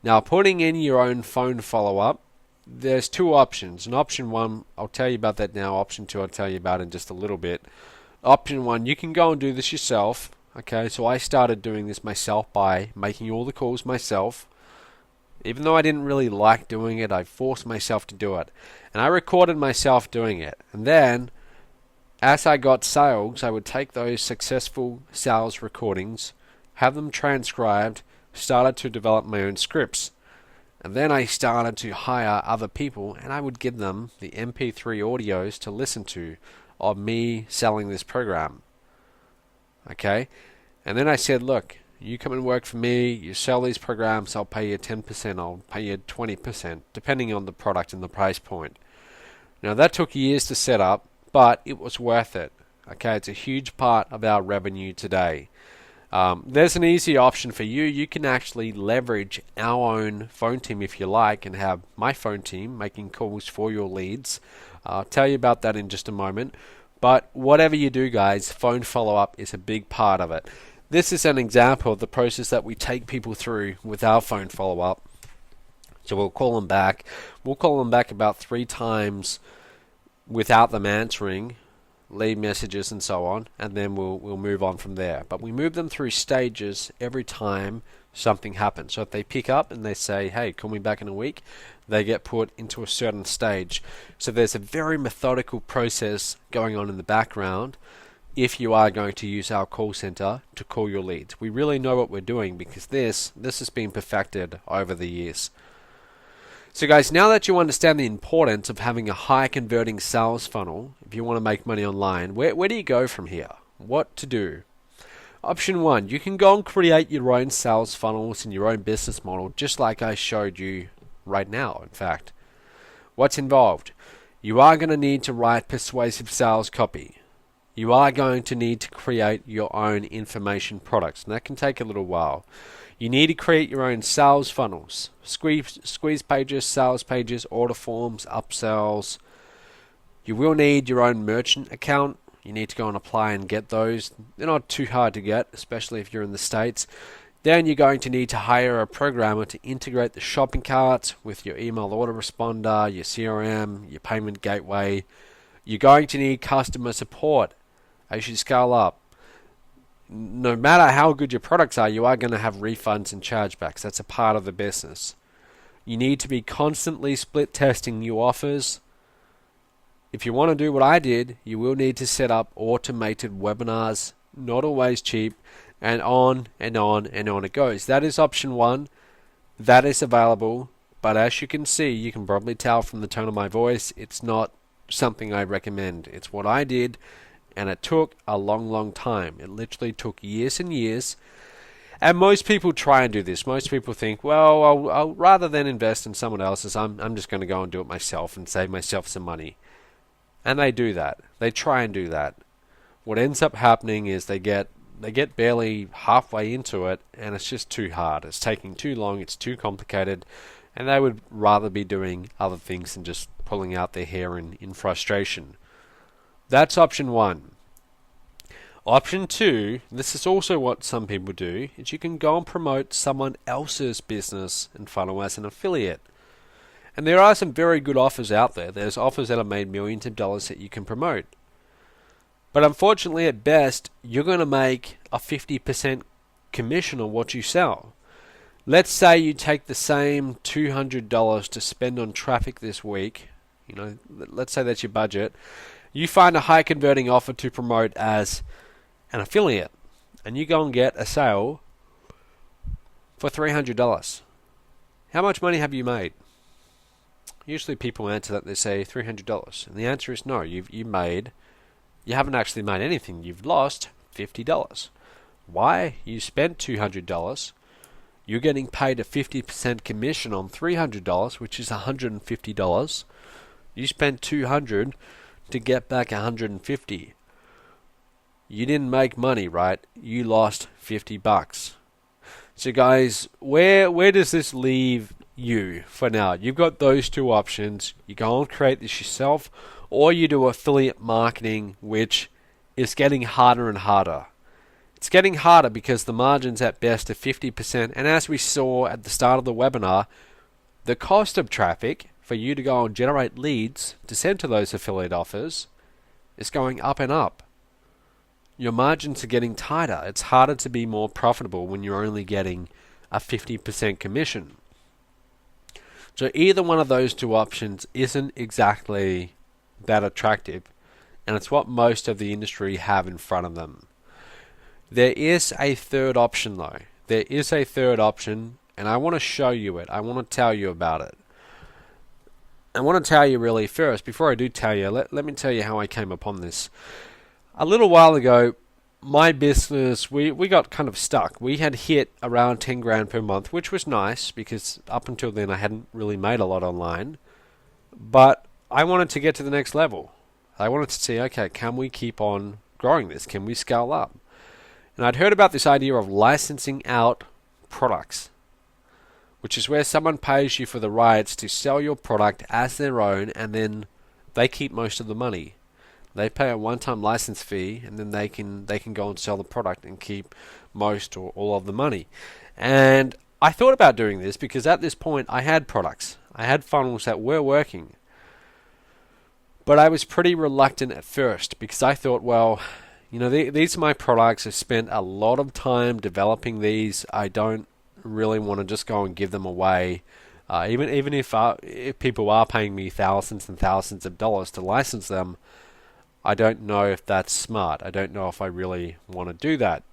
Now, putting in your own phone follow-up, there's two options. And option one, I'll tell you about that now. Option two, I'll tell you about in just a little bit. Option one, you can go and do this yourself. Okay, so I started doing this myself by making all the calls myself. Even though I didn't really like doing it, I forced myself to do it. And I recorded myself doing it. And then, as I got sales, I would take those successful sales recordings, have them transcribed, started to develop my own scripts. And then I started to hire other people, and I would give them the MP3 audios to listen to of me selling this program. Okay? And then I said, look, you come and work for me, you sell these programs, I'll pay you 10%, I'll pay you 20%, depending on the product and the price point. Now, that took years to set up, but it was worth it. Okay? It's a huge part of our revenue today. There's an easy option for you. You can actually leverage our own phone team if you like and have my phone team making calls for your leads. I'll tell you about that in just a moment. But whatever you do, guys, phone follow-up is a big part of it. This is an example of the process that we take people through with our phone follow-up. So we'll call them back. We'll call them back about 3 times without them answering, leave messages and so on, and then we'll move on from there. But we move them through stages every time something happens. So if they pick up and they say, hey, call me back in a week, they get put into a certain stage. So there's a very methodical process going on in the background if you are going to use our call center to call your leads. We really know what we're doing because this has been perfected over the years. So guys, now that you understand the importance of having a high converting sales funnel, if you want to make money online, where do you go from here? What to do? Option 1, you can go and create your own sales funnels and your own business model, just like I showed you right now, in fact. What's involved? You are going to need to write persuasive sales copy. You are going to need to create your own information products, and that can take a little while. You need to create your own sales funnels, squeeze pages, sales pages, order forms, upsells. You will need your own merchant account. You need to go and apply and get those. They're not too hard to get, especially if you're in the States. Then you're going to need to hire a programmer to integrate the shopping carts with your email autoresponder, your CRM, your payment gateway. You're going to need customer support as you scale up. No matter how good your products are, you are going to have refunds and chargebacks. That's a part of the business. You need to be constantly split testing new offers. If you want to do what I did, you will need to set up automated webinars, not always cheap, and on and on and on it goes. That is option one. That is available, but as you can see, you can probably tell from the tone of my voice, it's not something I recommend. It's what I did, and it took a long, long time. It literally took years and years. And most people try and do this. Most people think, well, I'll rather than invest in someone else's, I'm just going to go and do it myself and save myself some money. And they do that. They try and do that. What ends up happening is they get barely halfway into it, and it's just too hard. It's taking too long. It's too complicated, and they would rather be doing other things than just pulling out their hair in frustration. That's option one. Option two, this is also what some people do, is you can go and promote someone else's business and funnel as an affiliate. And there are some very good offers out there. There's offers that have made millions of dollars that you can promote. But unfortunately, at best, you're going to make a 50% commission on what you sell. Let's say you take the same $200 to spend on traffic this week. Let's say that's your budget. You find a high converting offer to promote as an affiliate, and you go and get a sale for $300. How much money have you made? Usually people answer that, they say $300. And the answer is no, you haven't actually made anything. You've lost $50. Why? You spent $200. You're getting paid a 50% commission on $300, which is $150. You spent $200 to get back $150. You didn't make money, right? You lost $50. So guys, where does this leave you for now? You've got those two options. You go and create this yourself, or you do affiliate marketing, which is getting harder and harder. It's getting harder because the margins at best are 50%, and as we saw at the start of the webinar, the cost of traffic for you to go and generate leads to send to those affiliate offers is going up and up. Your margins are getting tighter. It's harder to be more profitable when you're only getting a 50% commission. So either one of those two options isn't exactly that attractive, and it's what most of the industry have in front of them. There is a third option though. There is a third option, and I want to show you it. I want to tell you about it. I want to tell you really first, before I do tell you, let me tell you how I came upon this. A little while ago, my business, we got kind of stuck. We had hit around 10 grand per month, which was nice because up until then I hadn't really made a lot online. But I wanted to get to the next level. I wanted to see, okay, can we keep on growing this? Can we scale up? And I'd heard about this idea of licensing out products, which is where someone pays you for the rights to sell your product as their own, and then they keep most of the money. They pay a one-time license fee, and then they can go and sell the product and keep most or all of the money. And I thought about doing this because at this point I had products. I had funnels that were working. But I was pretty reluctant at first because I thought, well, these are my products. I spent a lot of time developing these. I don't really want to just go and give them away. Even if people are paying me thousands and thousands of dollars to license them, I don't know if that's smart. I don't know if I really want to do that.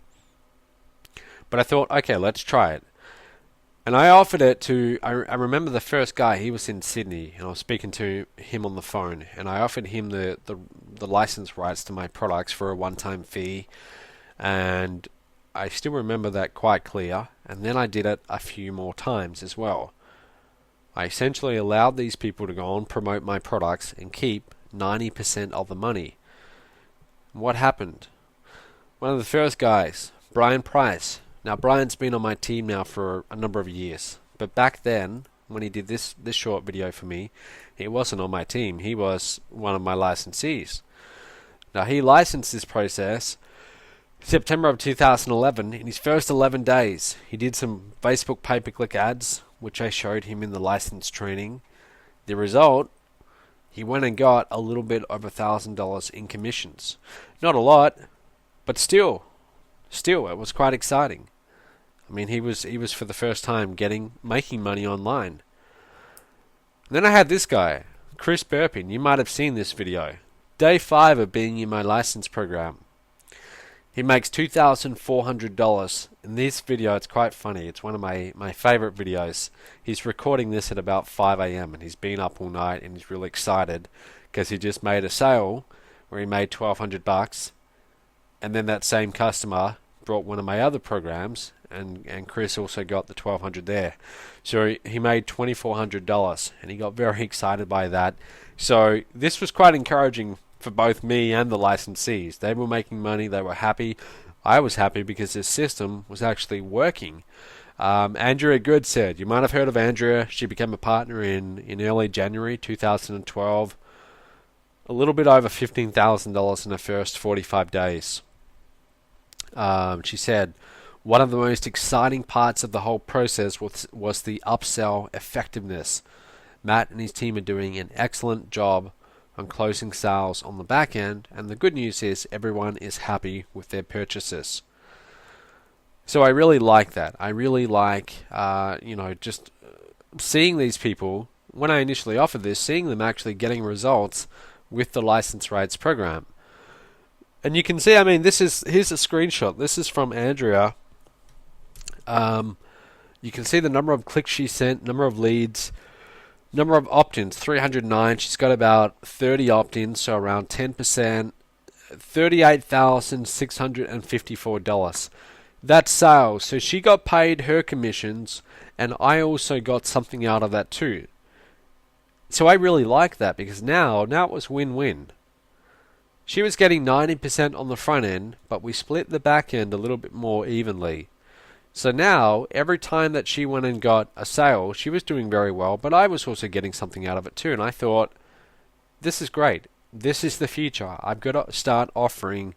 But I thought, okay, let's try it. And I offered it to, I remember the first guy, he was in Sydney, and I was speaking to him on the phone, and I offered him the license rights to my products for a one-time fee, and I still remember that quite clear, and then I did it a few more times as well. I essentially allowed these people to go and promote my products and keep 90% of the money. What happened? One of the first guys, Brian Price. Now, Brian's been on my team now for a number of years. But back then, when he did this short video for me, he wasn't on my team. He was one of my licensees. Now, he licensed this process September of 2011. In his first 11 days, he did some Facebook pay-per-click ads, which I showed him in the license training. The result, he went and got a little bit over $1,000 in commissions. Not a lot, but still, it was quite exciting. I mean, he was for the first time making money online. And then I had this guy, Chris Burpin. You might have seen this video. Day 5 of being in my license program. He makes $2,400. In this video, it's quite funny. It's one of my favorite videos. He's recording this at about 5 a.m. and he's been up all night and he's really excited because he just made a sale where he made $1,200. And then that same customer brought one of my other programs, and Chris also got the $1,200 there. So he made $2,400, and he got very excited by that. So this was quite encouraging for both me and the licensees. They were making money, they were happy. I was happy because this system was actually working. Andrea Good said, you might have heard of Andrea. She became a partner in early January 2012. A little bit over $15,000 in the first 45 days. She said, one of the most exciting parts of the whole process was the upsell effectiveness. Matt and his team are doing an excellent job on closing sales on the back end, and the good news is everyone is happy with their purchases. So I really like that. I really like, just seeing these people, when I initially offered this, seeing them actually getting results with the license rates program. And you can see, here's a screenshot. This is from Andrea. You can see the number of clicks she sent, number of leads, number of opt-ins, 309. She's got about 30 opt-ins, so around 10%, $38,654. That's sales. So she got paid her commissions, and I also got something out of that too. So I really like that because now it was win-win. She was getting 90% on the front end, but we split the back end a little bit more evenly. So now, every time that she went and got a sale, she was doing very well, but I was also getting something out of it too. And I thought, this is great. This is the future. I've got to start offering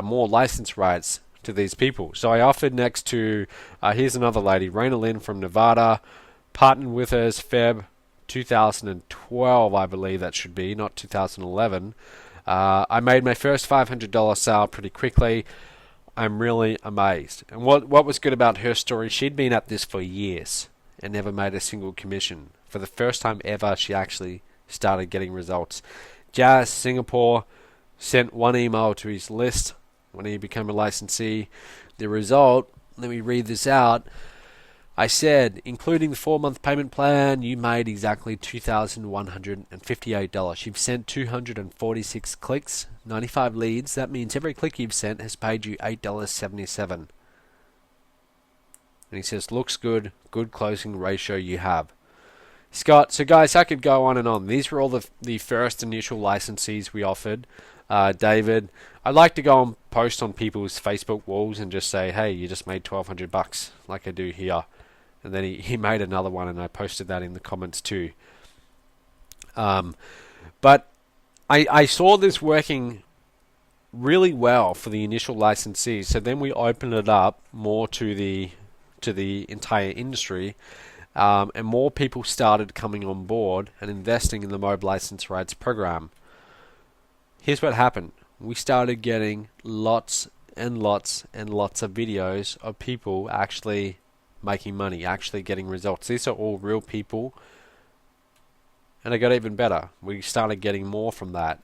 more license rights to these people. So I offered next to, here's another lady, Raina Lynn from Nevada, partnered with us Feb 2012, I believe that should be, not 2011. I made my first $500 sale pretty quickly. I'm really amazed. And what was good about her story, she'd been at this for years and never made a single commission. For the first time ever, she actually started getting results. Jazz, Singapore, sent one email to his list when he became a licensee. The result, let me read this out. I said, including the 4-month payment plan, you made exactly $2,158. You've sent 246 clicks, 95 leads. That means every click you've sent has paid you $8.77. And he says, looks good, good closing ratio you have. Scott, so guys, I could go on and on. These were all the first initial licensees we offered. David, I'd like to go and post on people's Facebook walls and just say, hey, you just made $1,200 like I do here. And then he made another one, and I posted that in the comments too. But I saw this working really well for the initial licensees. So then we opened it up more to the entire industry, and more people started coming on board and investing in the Mob License Rights program. Here's what happened. We started getting lots and lots and lots of videos of people actually making money, actually getting results. These are all real people, and it got even better. We started getting more from that.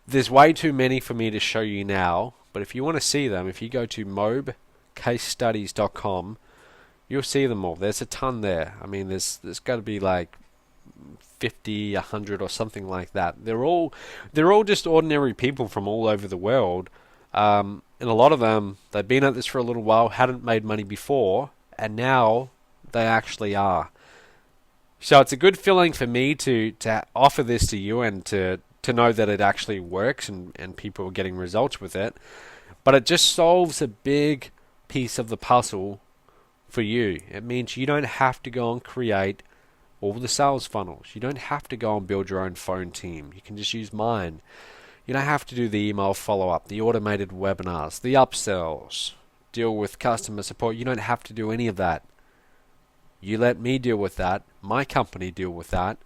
There's way too many for me to show you now, but if you want to see them, if you go to mobcasestudies.com, you'll see them all. There's a ton there. There's got to be like 50, 100 or something like that. They're all just ordinary people from all over the world, and a lot of them, they've been at this for a little while, hadn't made money before, and now they actually are. So it's a good feeling for me to offer this to you and to know that it actually works and people are getting results with it. But it just solves a big piece of the puzzle for you. It means you don't have to go and create all the sales funnels. You don't have to go and build your own phone team. You can just use mine. You don't have to do the email follow-up, the automated webinars, the upsells, deal with customer support. You don't have to do any of that. You let me deal with that, my company deal with that,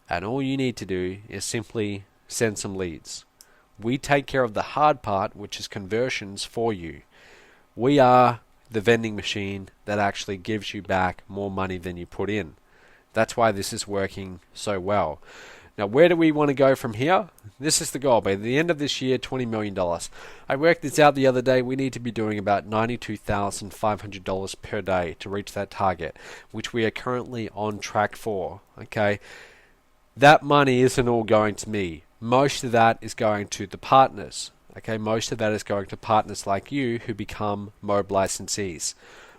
and all you need to do is simply send some leads. We take care of the hard part, which is conversions, for you. We are the vending machine that actually gives you back more money than you put in. That's why this is working so well. Now, where do we want to go from here? This is the goal. By the end of this year, $20 million. I worked this out the other day. We need to be doing about $92,500 per day to reach that target, which we are currently on track for. Okay, that money isn't all going to me. Most of that is going to the partners. Okay, most of that is going to partners like you who become MOB licensees.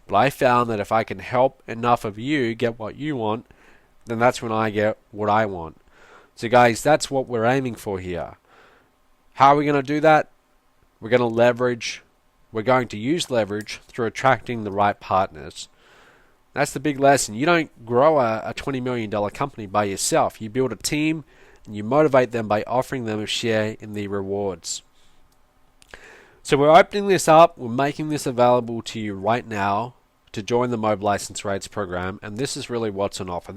But I found that if I can help enough of you get what you want, then that's when I get what I want. So guys, that's what we're aiming for here. How are we going to do that? We're going to use leverage through attracting the right partners. That's the big lesson. You don't grow a $20 million company by yourself. You build a team and you motivate them by offering them a share in the rewards. So we're opening this up. We're making this available to you right now to join the MOB License Rates program, and this is really what's on offer.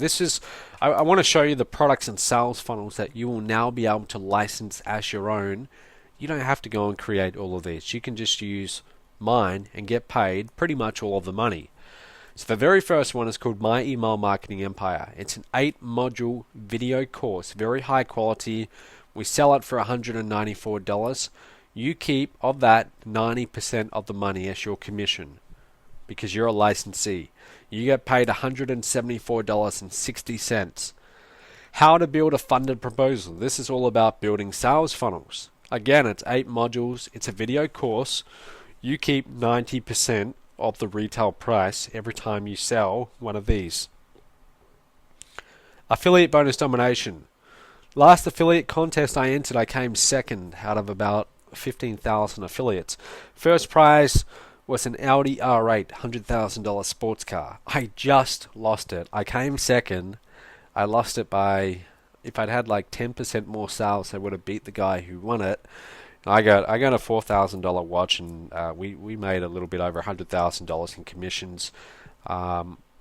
I want to show you the products and sales funnels that you will now be able to license as your own. You don't have to go and create all of these. You can just use mine and get paid pretty much all of the money. So the very first one is called My Email Marketing Empire. It's an 8-module video course, very high quality. We sell it for $194. You keep of that 90% of the money as your commission, because you're a licensee. You get paid $174.60. How to build a funded proposal. This is all about building sales funnels. Again, it's 8 modules. It's a video course. You keep 90% of the retail price every time you sell one of these. Affiliate bonus domination. Last affiliate contest I entered, I came second out of about 15,000 affiliates. First prize was an Audi R8 $100,000 sports car. I just lost it. I came second. I lost it by, if I'd had like 10% more sales, I would have beat the guy who won it. I got a $4,000 watch, and we made a little bit over $100,000 in commissions,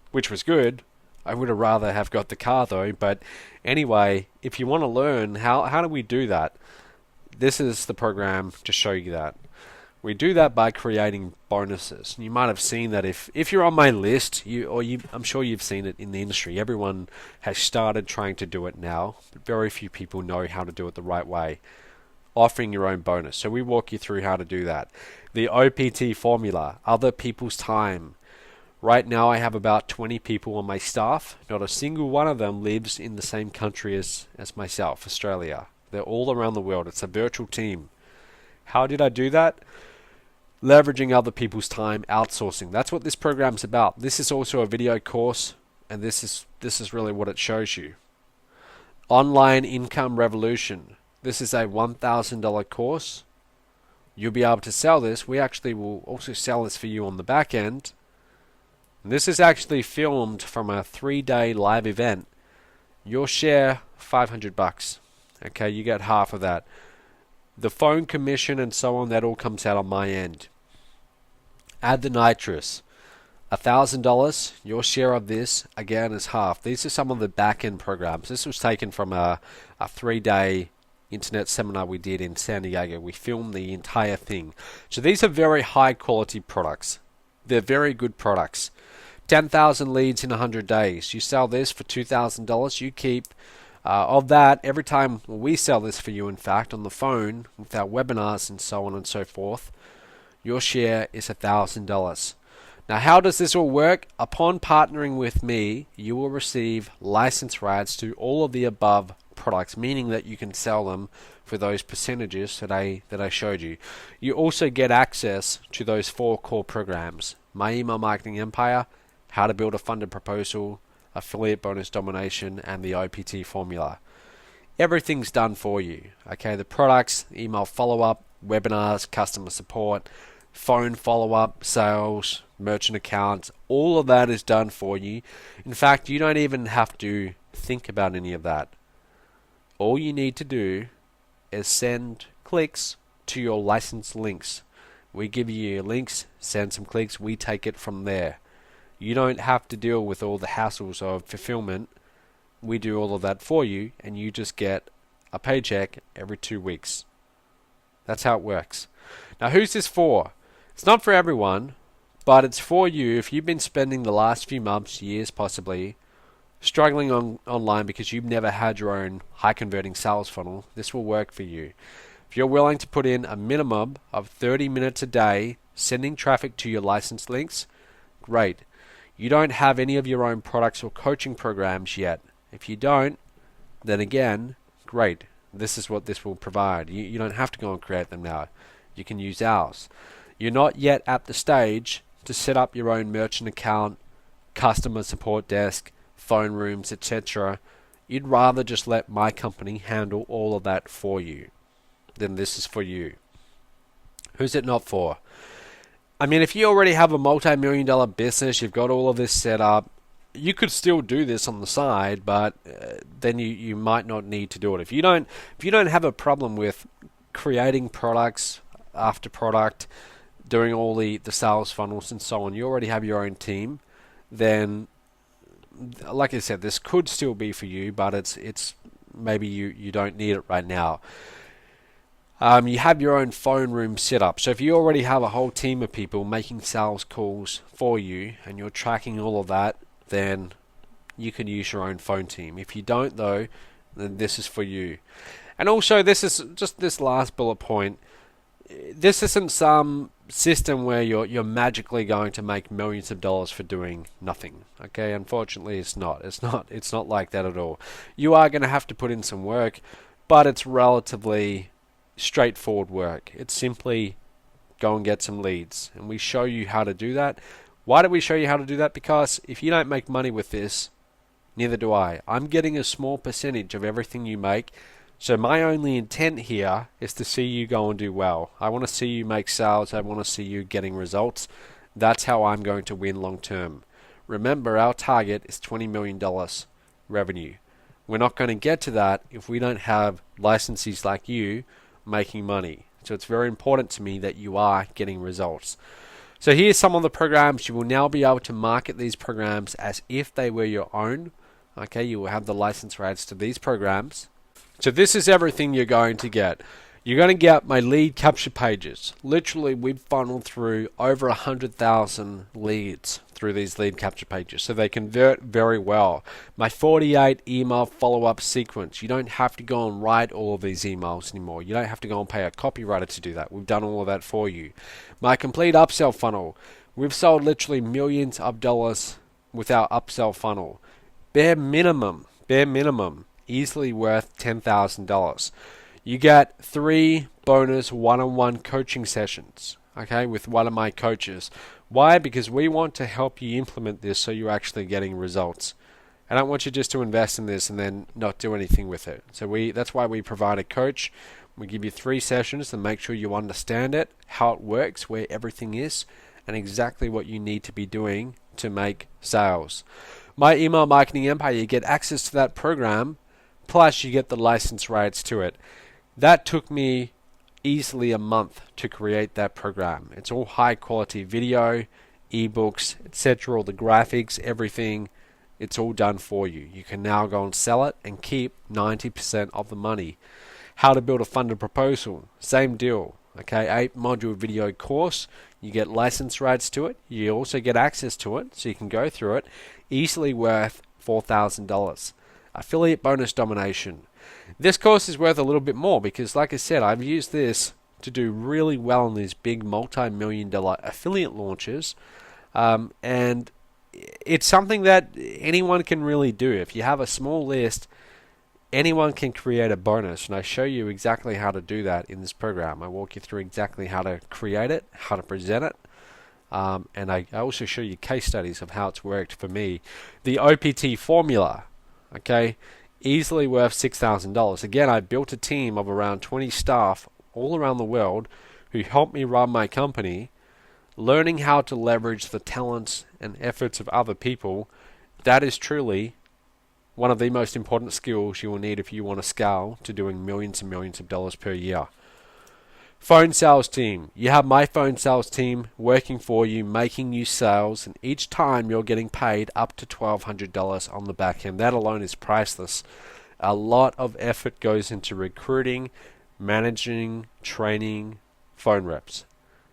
which was good. I would have rather have got the car though. But anyway, if you want to learn how do we do that, this is the program to show you that. We do that by creating bonuses. You might have seen that if you're on my list, I'm sure you've seen it in the industry. Everyone has started trying to do it now, but very few people know how to do it the right way. Offering your own bonus. So we walk you through how to do that. The OPT formula, other people's time. Right now I have about 20 people on my staff. Not a single one of them lives in the same country as myself, Australia. They're all around the world. It's a virtual team. How did I do that? Leveraging other people's time, outsourcing. That's what this program's about. This is also a video course, and this is really what it shows you. Online Income Revolution. This is a $1,000 course. You'll be able to sell this. We actually will also sell this for you on the back end. And this is actually filmed from a 3-day live event. Your share, $500. Okay, you get half of that. The phone commission and so on, that all comes out on my end. Add the nitrous. $1,000. Your share of this, again, is half. These are some of the back-end programs. This was taken from a 3-day internet seminar we did in San Diego. We filmed the entire thing. So these are very high-quality products. They're very good products. 10,000 leads in 100 days. You sell this for $2,000. You keep... of that, every time we sell this for you, in fact, on the phone, with our webinars and so on and so forth, your share is $1,000. Now, how does this all work? Upon partnering with me, you will receive license rights to all of the above products, meaning that you can sell them for those percentages that I showed you. You also get access to those 4 core programs: My Email Marketing Empire, How to Build a Funded Proposal, affiliate bonus domination, and the OPT formula. Everything's done for you. Okay, the products, email follow-up, webinars, customer support, phone follow-up, sales, merchant accounts, all of that is done for you. In fact, you don't even have to think about any of that. All you need to do is send clicks to your licensed links. We give you your links, send some clicks, we take it from there. You don't have to deal with all the hassles of fulfillment. We do all of that for you, and you just get a paycheck every 2 weeks. That's how it works. Now, who's this for? It's not for everyone, but it's for you if you've been spending the last few months, years possibly, struggling online because you've never had your own high-converting sales funnel. This will work for you. If you're willing to put in a minimum of 30 minutes a day sending traffic to your licensed links, great. You don't have any of your own products or coaching programs yet. If you don't, then again, great. This is what this will provide. You don't have to go and create them now. You can use ours. You're not yet at the stage to set up your own merchant account, customer support desk, phone rooms, etc. You'd rather just let my company handle all of that for you. Then this is for you. Who's it not for? I mean, if you already have a multi-million-dollar business, you've got all of this set up, you could still do this on the side, but then you might not need to do it. If you don't have a problem with creating products after product, doing all the sales funnels and so on, you already have your own team, then like I said, this could still be for you, but it's maybe you don't need it right now. You have your own phone room set up. So if you already have a whole team of people making sales calls for you and you're tracking all of that, then you can use your own phone team. If you don't though, then this is for you. And also, this is just this last bullet point. This isn't some system where you're magically going to make millions of dollars for doing nothing. Okay, unfortunately it's not. It's not like that at all. You are going to have to put in some work, but it's relatively straightforward work. It's simply go and get some leads, and we show you how to do that. Why do we show you how to do that? Because if you don't make money with this, neither do I. I'm getting a small percentage of everything you make. So my only intent here is to see you go and do well. I want to see you make sales. I want to see you getting results. That's how I'm going to win long term. Remember, our target is $20 million revenue. We're not going to get to that if we don't have licensees like you making money. So it's very important to me that you are getting results. So here's some of the programs. You will now be able to market these programs as if they were your own. Okay, you will have the license rights to these programs. So this is everything you're going to get. You're going to get my lead capture pages. Literally, we've funneled through over 100,000 leads through these lead capture pages. So they convert very well. My 48 email follow-up sequence. You don't have to go and write all of these emails anymore. You don't have to go and pay a copywriter to do that. We've done all of that for you. My complete upsell funnel. We've sold literally millions of dollars with our upsell funnel. Bare minimum, easily worth $10,000. You get 3 bonus one-on-one coaching sessions, okay, with one of my coaches. Why? Because we want to help you implement this so you're actually getting results. I don't want you just to invest in this and then not do anything with it. So that's why we provide a coach. We give you 3 sessions to make sure you understand it, how it works, where everything is, and exactly what you need to be doing to make sales. My email marketing empire, you get access to that program, plus you get the license rights to it. That took me easily a month to create that program. It's all high quality video, ebooks, etc. All the graphics, everything, it's all done for you. You can now go and sell it and keep 90% of the money. How to build a funded proposal, same deal. Okay, 8 module video course. You get license rights to it. You also get access to it, so you can go through it. Easily worth $4,000. Affiliate bonus domination. This course is worth a little bit more because, like I said, I've used this to do really well in these big multi-million-dollar affiliate launches, and it's something that anyone can really do. If you have a small list, anyone can create a bonus, and I show you exactly how to do that in this program. I walk you through exactly how to create it, how to present it, and I also show you case studies of how it's worked for me. The OPT formula, okay, easily worth $6,000. Again, I built a team of around 20 staff all around the world who helped me run my company, learning how to leverage the talents and efforts of other people. That is truly one of the most important skills you will need if you want to scale to doing millions and millions of dollars per year. Phone sales team. You have my phone sales team working for you, making you sales, and each time you're getting paid up to $1,200 on the back end. That alone is priceless. A lot of effort goes into recruiting, managing, training phone reps.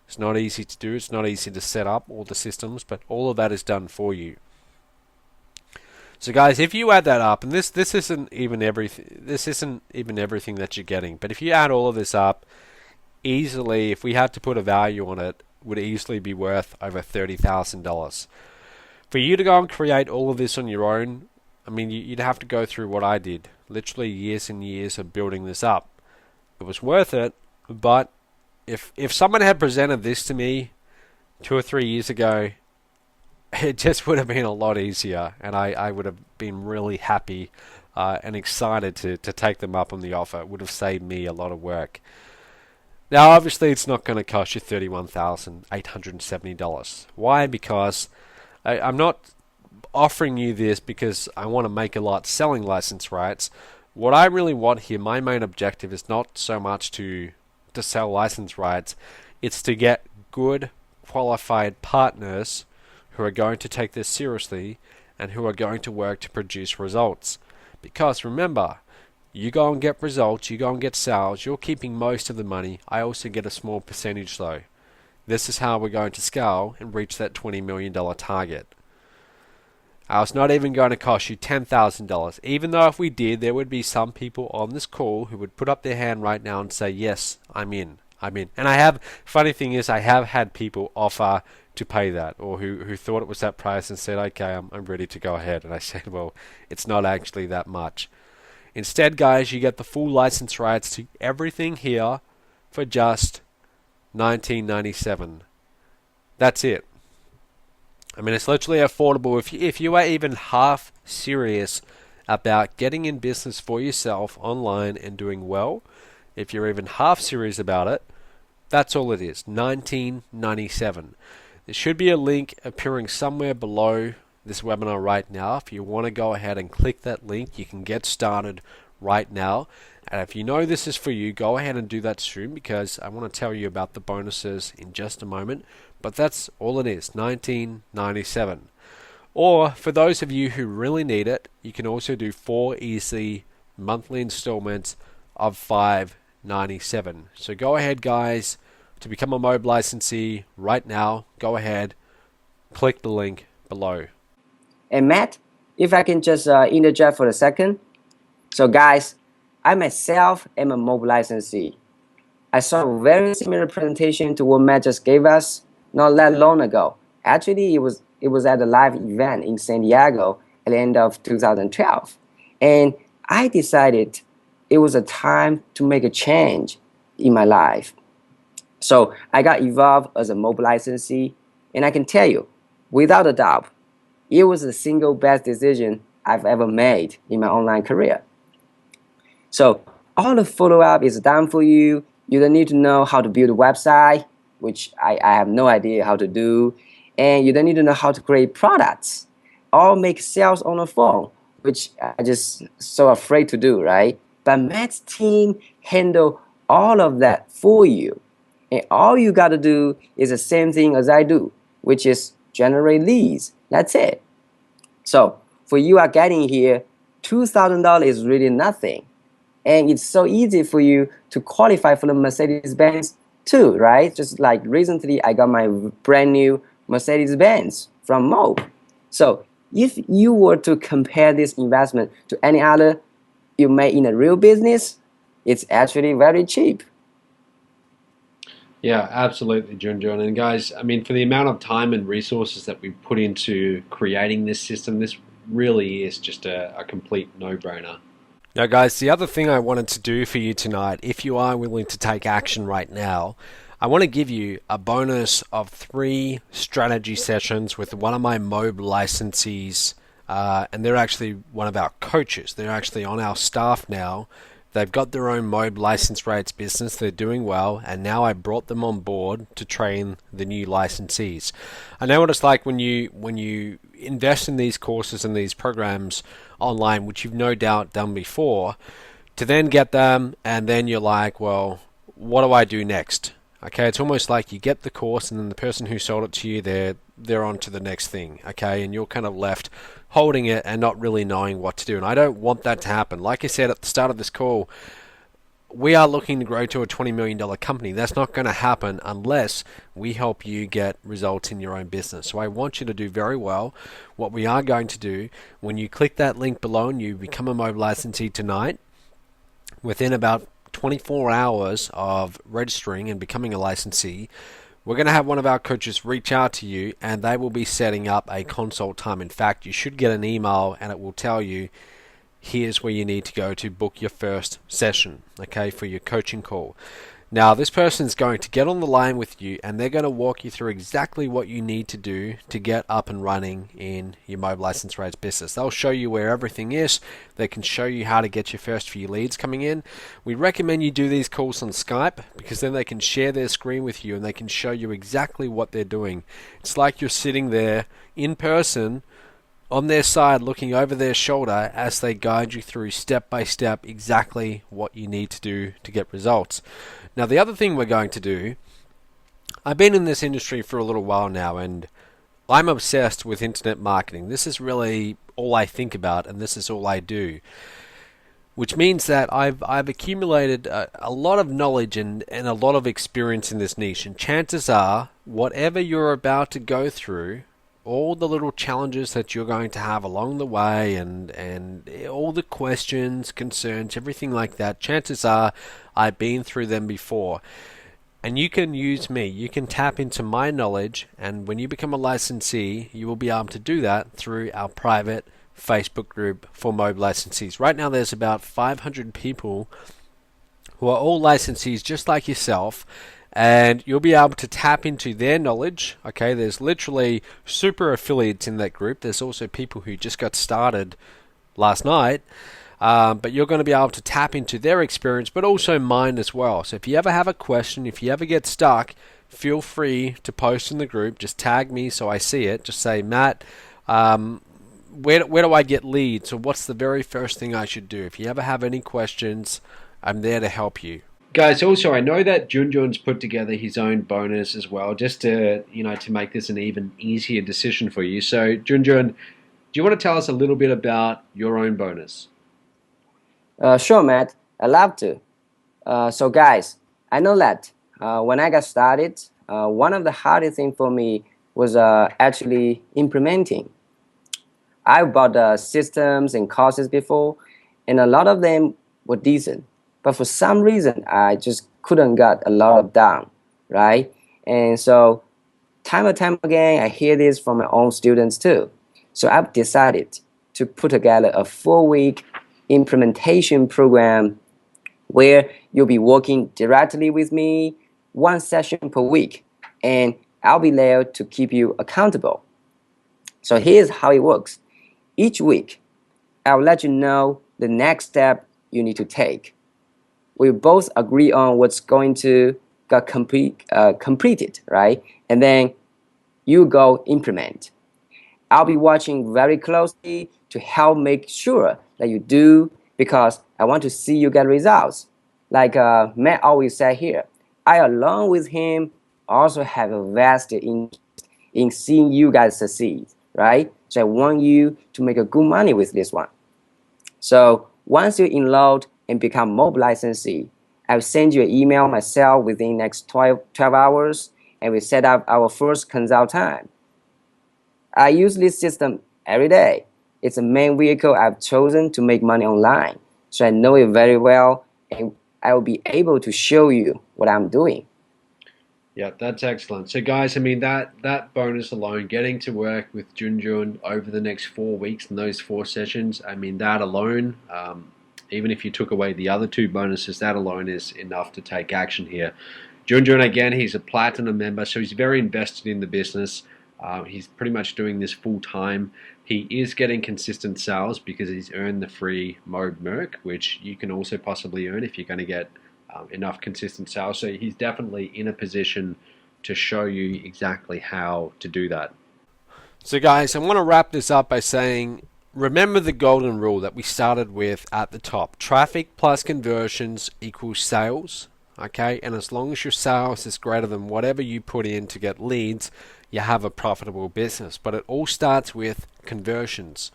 It's not easy to do. It's not easy to set up all the systems, but all of that is done for you. So guys, if you add that up, and this isn't even everything. This isn't even everything that you're getting. But if you add all of this up, easily, if we had to put a value on it, would easily be worth over $30,000. For you to go and create all of this on your own, I mean, you'd have to go through what I did. Literally years and years of building this up. It was worth it, but if someone had presented this to me 2 or 3 years ago, it just would have been a lot easier, and I would have been really happy and excited to take them up on the offer. It would have saved me a lot of work. Now, obviously, it's not going to cost you $31,870. Why? Because I'm not offering you this because I want to make a lot selling license rights. What I really want here, my main objective is not so much to sell license rights. It's to get good, qualified partners who are going to take this seriously and who are going to work to produce results. Because remember, you go and get results, you go and get sales, you're keeping most of the money. I also get a small percentage though. This is how we're going to scale and reach that $20 million target. It's not even going to cost you $10,000. Even though if we did, there would be some people on this call who would put up their hand right now and say, yes, I'm in. And funny thing is, I have had people offer to pay that, or who thought it was that price and said, okay, I'm ready to go ahead. And I said, well, it's not actually that much. Instead, guys, you get the full license rights to everything here for just $19.97. That's it. I mean, it's literally affordable. If you are even half serious about getting in business for yourself online and doing well, if you're even half serious about it, that's all it is. $19.97. There should be a link appearing somewhere below this webinar right now. If you want to go ahead and click that link, you can get started right now. And if you know this is for you, go ahead and do that soon, because I want to tell you about the bonuses in just a moment. But that's all it is, $19.97. Or for those of you who really need it, you can also do 4 easy monthly installments of $5.97. So go ahead, guys, to become a MOB licensee right now. Go ahead, click the link below. And Matt, if I can just interject for a second. So guys, I myself am a MOB licensee. I saw a very similar presentation to what Matt just gave us not that long ago. Actually, it was at a live event in San Diego at the end of 2012. And I decided it was a time to make a change in my life. So I got involved as a MOB licensee, and I can tell you, without a doubt, it was the single best decision I've ever made in my online career. So all the follow-up is done for you. You don't need to know how to build a website, which I have no idea how to do. And you don't need to know how to create products or make sales on the phone, which I just so afraid to do, right? But Matt's team handle all of that for you. And all you got to do is the same thing as I do, which is generate leads. That's it. So for you are getting here, $2,000 is really nothing. And it's so easy for you to qualify for the Mercedes-Benz too, right? Just like recently, I got my brand new Mercedes-Benz from MOB. So if you were to compare this investment to any other you made in a real business, it's actually very cheap. Yeah, absolutely, Junjun. And guys, I mean, for the amount of time and resources that we put into creating this system, this really is just a complete no-brainer. Now, guys, the other thing I wanted to do for you tonight, if you are willing to take action right now, I want to give you a bonus of 3 strategy sessions with one of my MOB licensees, and they're actually one of our coaches. They're actually on our staff now. They've got their own MOB license rates business. They're doing well, and now I brought them on board to train the new licensees. I know what it's like when you invest in these courses and these programs online, which you've no doubt done before, to then get them, and then you're like, well, what do I do next? Okay, it's almost like you get the course, and then the person who sold it to you, they're on to the next thing. Okay, and you're kind of left holding it and not really knowing what to do. And I don't want that to happen. Like I said at the start of this call, we are looking to grow to a $20 million company. That's not going to happen unless we help you get results in your own business. So I want you to do very well. What we are going to do, when you click that link below and you become a MOB licensee tonight, within about 24 hours of registering and becoming a licensee, we're going to have one of our coaches reach out to you, and they will be setting up a consult time. In fact, you should get an email and it will tell you, here's where you need to go to book your first session, okay, for your coaching call. Now, this person's going to get on the line with you, and they're going to walk you through exactly what you need to do to get up and running in your MOB license rates business. They'll show you where everything is. They can show you how to get your first few leads coming in. We recommend you do these calls on Skype, because then they can share their screen with you and they can show you exactly what they're doing. It's like you're sitting there in person on their side, looking over their shoulder as they guide you through step by step exactly what you need to do to get results. Now, the other thing we're going to do, I've been in this industry for a little while now, and I'm obsessed with internet marketing. This is really all I think about, and this is all I do, which means that I've accumulated a lot of knowledge and a lot of experience in this niche. And chances are, whatever you're about to go through, all the little challenges that you're going to have along the way, and all the questions, concerns, everything like that, chances are I've been through them before. And you can use me. You can tap into my knowledge, and when you become a licensee, you will be able to do that through our private Facebook group for MOB licensees. Right now there's about 500 people who are all licensees just like yourself, and you'll be able to tap into their knowledge. Okay, there's literally super affiliates in that group. There's also people who just got started last night, but you're going to be able to tap into their experience, but also mine as well. So if you ever have a question, if you ever get stuck, feel free to post in the group. Just tag me so I see it. Just say, Matt, where do I get leads? Or what's the very first thing I should do? If you ever have any questions, I'm there to help you. Guys, also, I know that Junjun's put together his own bonus as well, just to make this an even easier decision for you. So, Junjun, do you want to tell us a little bit about your own bonus? Sure, Matt. I'd love to. So, guys, I know that when I got started, one of the hardest things for me was actually implementing. I bought systems and courses before, and a lot of them were decent. But for some reason, I just couldn't get a lot of done, right? And so time and time again, I hear this from my own students too. So I've decided to put together a 4-week implementation program where you'll be working directly with me, 1 session per week, and I'll be there to keep you accountable. So here's how it works. Each week, I'll let you know the next step you need to take. We both agree on what's going to get completed, right? And then you go implement. I'll be watching very closely to help make sure that you do, because I want to see you get results. Like Matt always said here, I, along with him, also have a vested interest in seeing you guys succeed, right? So I want you to make a good money with this one. So once you enroll and become MOB licensee, I'll send you an email myself within the next 12 hours, and we set up our first consult time. I use this system every day. It's the main vehicle I've chosen to make money online, so I know it very well, and I will be able to show you what I'm doing. Yeah, that's excellent. So guys, I mean, that bonus alone, getting to work with Junjun over the next 4 weeks in those 4 sessions, I mean, that alone, even if you took away the other 2 bonuses, that alone is enough to take action here. Junjun, again, he's a platinum member, so he's very invested in the business. He's pretty much doing this full time. He is getting consistent sales because he's earned the free Mobe Merc, which you can also possibly earn if you're going to get enough consistent sales. So he's definitely in a position to show you exactly how to do that. So guys, I want to wrap this up by saying, remember the golden rule that we started with at the top. Traffic plus conversions equals sales. Okay, and as long as your sales is greater than whatever you put in to get leads, you have a profitable business. But it all starts with conversions.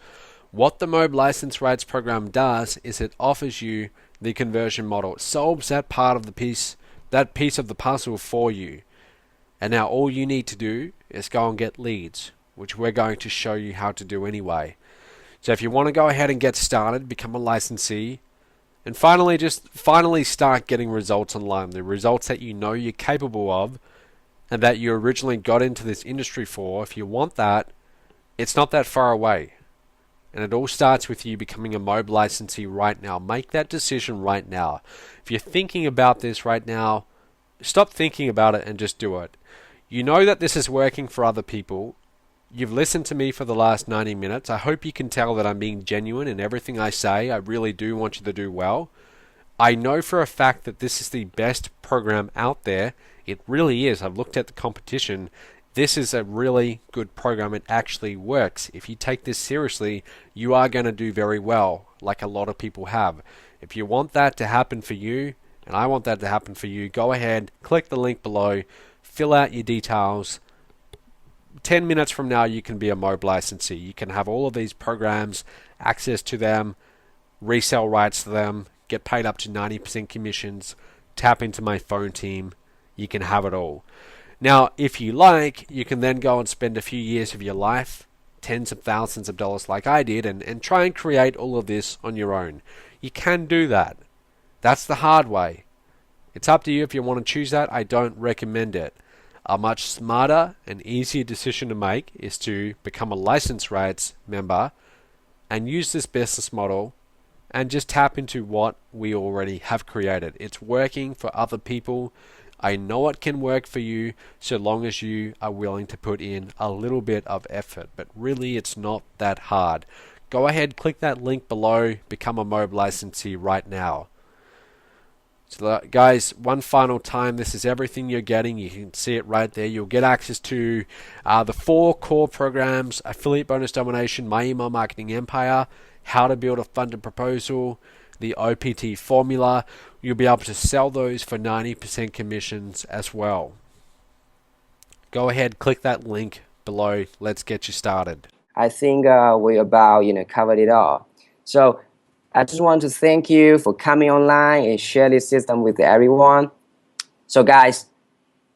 What the Mobe License Rights Program does is it offers you the conversion model. It solves that part of the piece, that piece of the puzzle for you. And now all you need to do is go and get leads, which we're going to show you how to do anyway. So if you want to go ahead and get started, become a licensee, and finally start getting results online, the results that you know you're capable of and that you originally got into this industry for. If you want that, it's not that far away. And it all starts with you becoming a Mobe licensee right now. Make that decision right now. If you're thinking about this right now, stop thinking about it and just do it. You know that this is working for other people. You've listened to me for the last 90 minutes. I hope you can tell that I'm being genuine in everything I say. I really do want you to do well. I know for a fact that this is the best program out there. It really is. I've looked at the competition. This is a really good program. It actually works. If you take this seriously, you are going to do very well, like a lot of people have. If you want that to happen for you, and I want that to happen for you, go ahead, click the link below, fill out your details. 10 minutes from now, you can be a Mobe licensee. You can have all of these programs, access to them, resell rights to them, get paid up to 90% commissions, tap into my phone team. You can have it all. Now, if you like, you can then go and spend a few years of your life, tens of thousands of dollars like I did, and try and create all of this on your own. You can do that. That's the hard way. It's up to you if you want to choose that. I don't recommend it. A much smarter and easier decision to make is to become a license rights member and use this business model and just tap into what we already have created. It's working for other people. I know it can work for you so long as you are willing to put in a little bit of effort, but really it's not that hard. Go ahead, click that link below, become a Mobe licensee right now. So guys, one final time, this is everything you're getting. You can see it right there. You'll get access to the 4 core programs: Affiliate Bonus Domination, My Email Marketing Empire, How to Build a Funded Proposal, the OPT Formula. You'll be able to sell those for 90% commissions as well. Go ahead, click that link below. Let's get you started. I think we about covered it all. So I just want to thank you for coming online and share this system with everyone. So guys,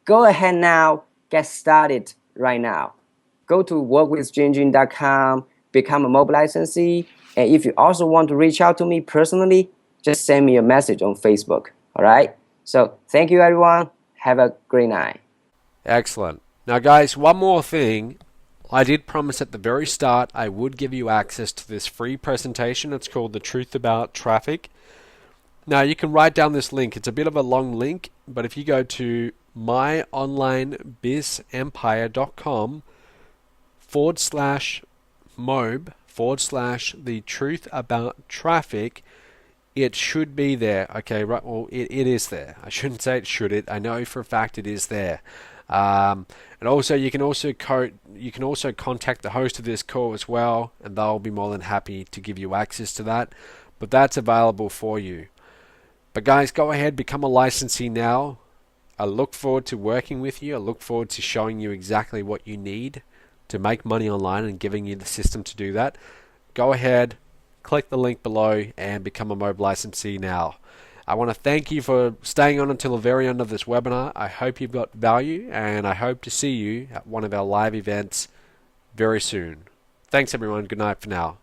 go ahead now, get started right now. Go to workwithjunjun.com, become a Mobe licensee, and if you also want to reach out to me personally, just send me a message on Facebook. All right? So thank you, everyone. Have a great night. Excellent. Now, guys, one more thing. I did promise at the very start I would give you access to this free presentation. It's called The Truth About Traffic. Now, you can write down this link. It's a bit of a long link, but if you go to myonlinebizempire.com/mobe/The Truth About Traffic, it should be there. Okay, right? Well, it is there. I shouldn't say it should. I know for a fact it is there. And also, you can also contact the host of this call as well, and they'll be more than happy to give you access to that. But that's available for you. But guys, go ahead, become a licensee now. I look forward to working with you. I look forward to showing you exactly what you need to make money online and giving you the system to do that. Go ahead, click the link below and become a Mobe licensee now. I want to thank you for staying on until the very end of this webinar. I hope you've got value, and I hope to see you at one of our live events very soon. Thanks everyone. Good night for now.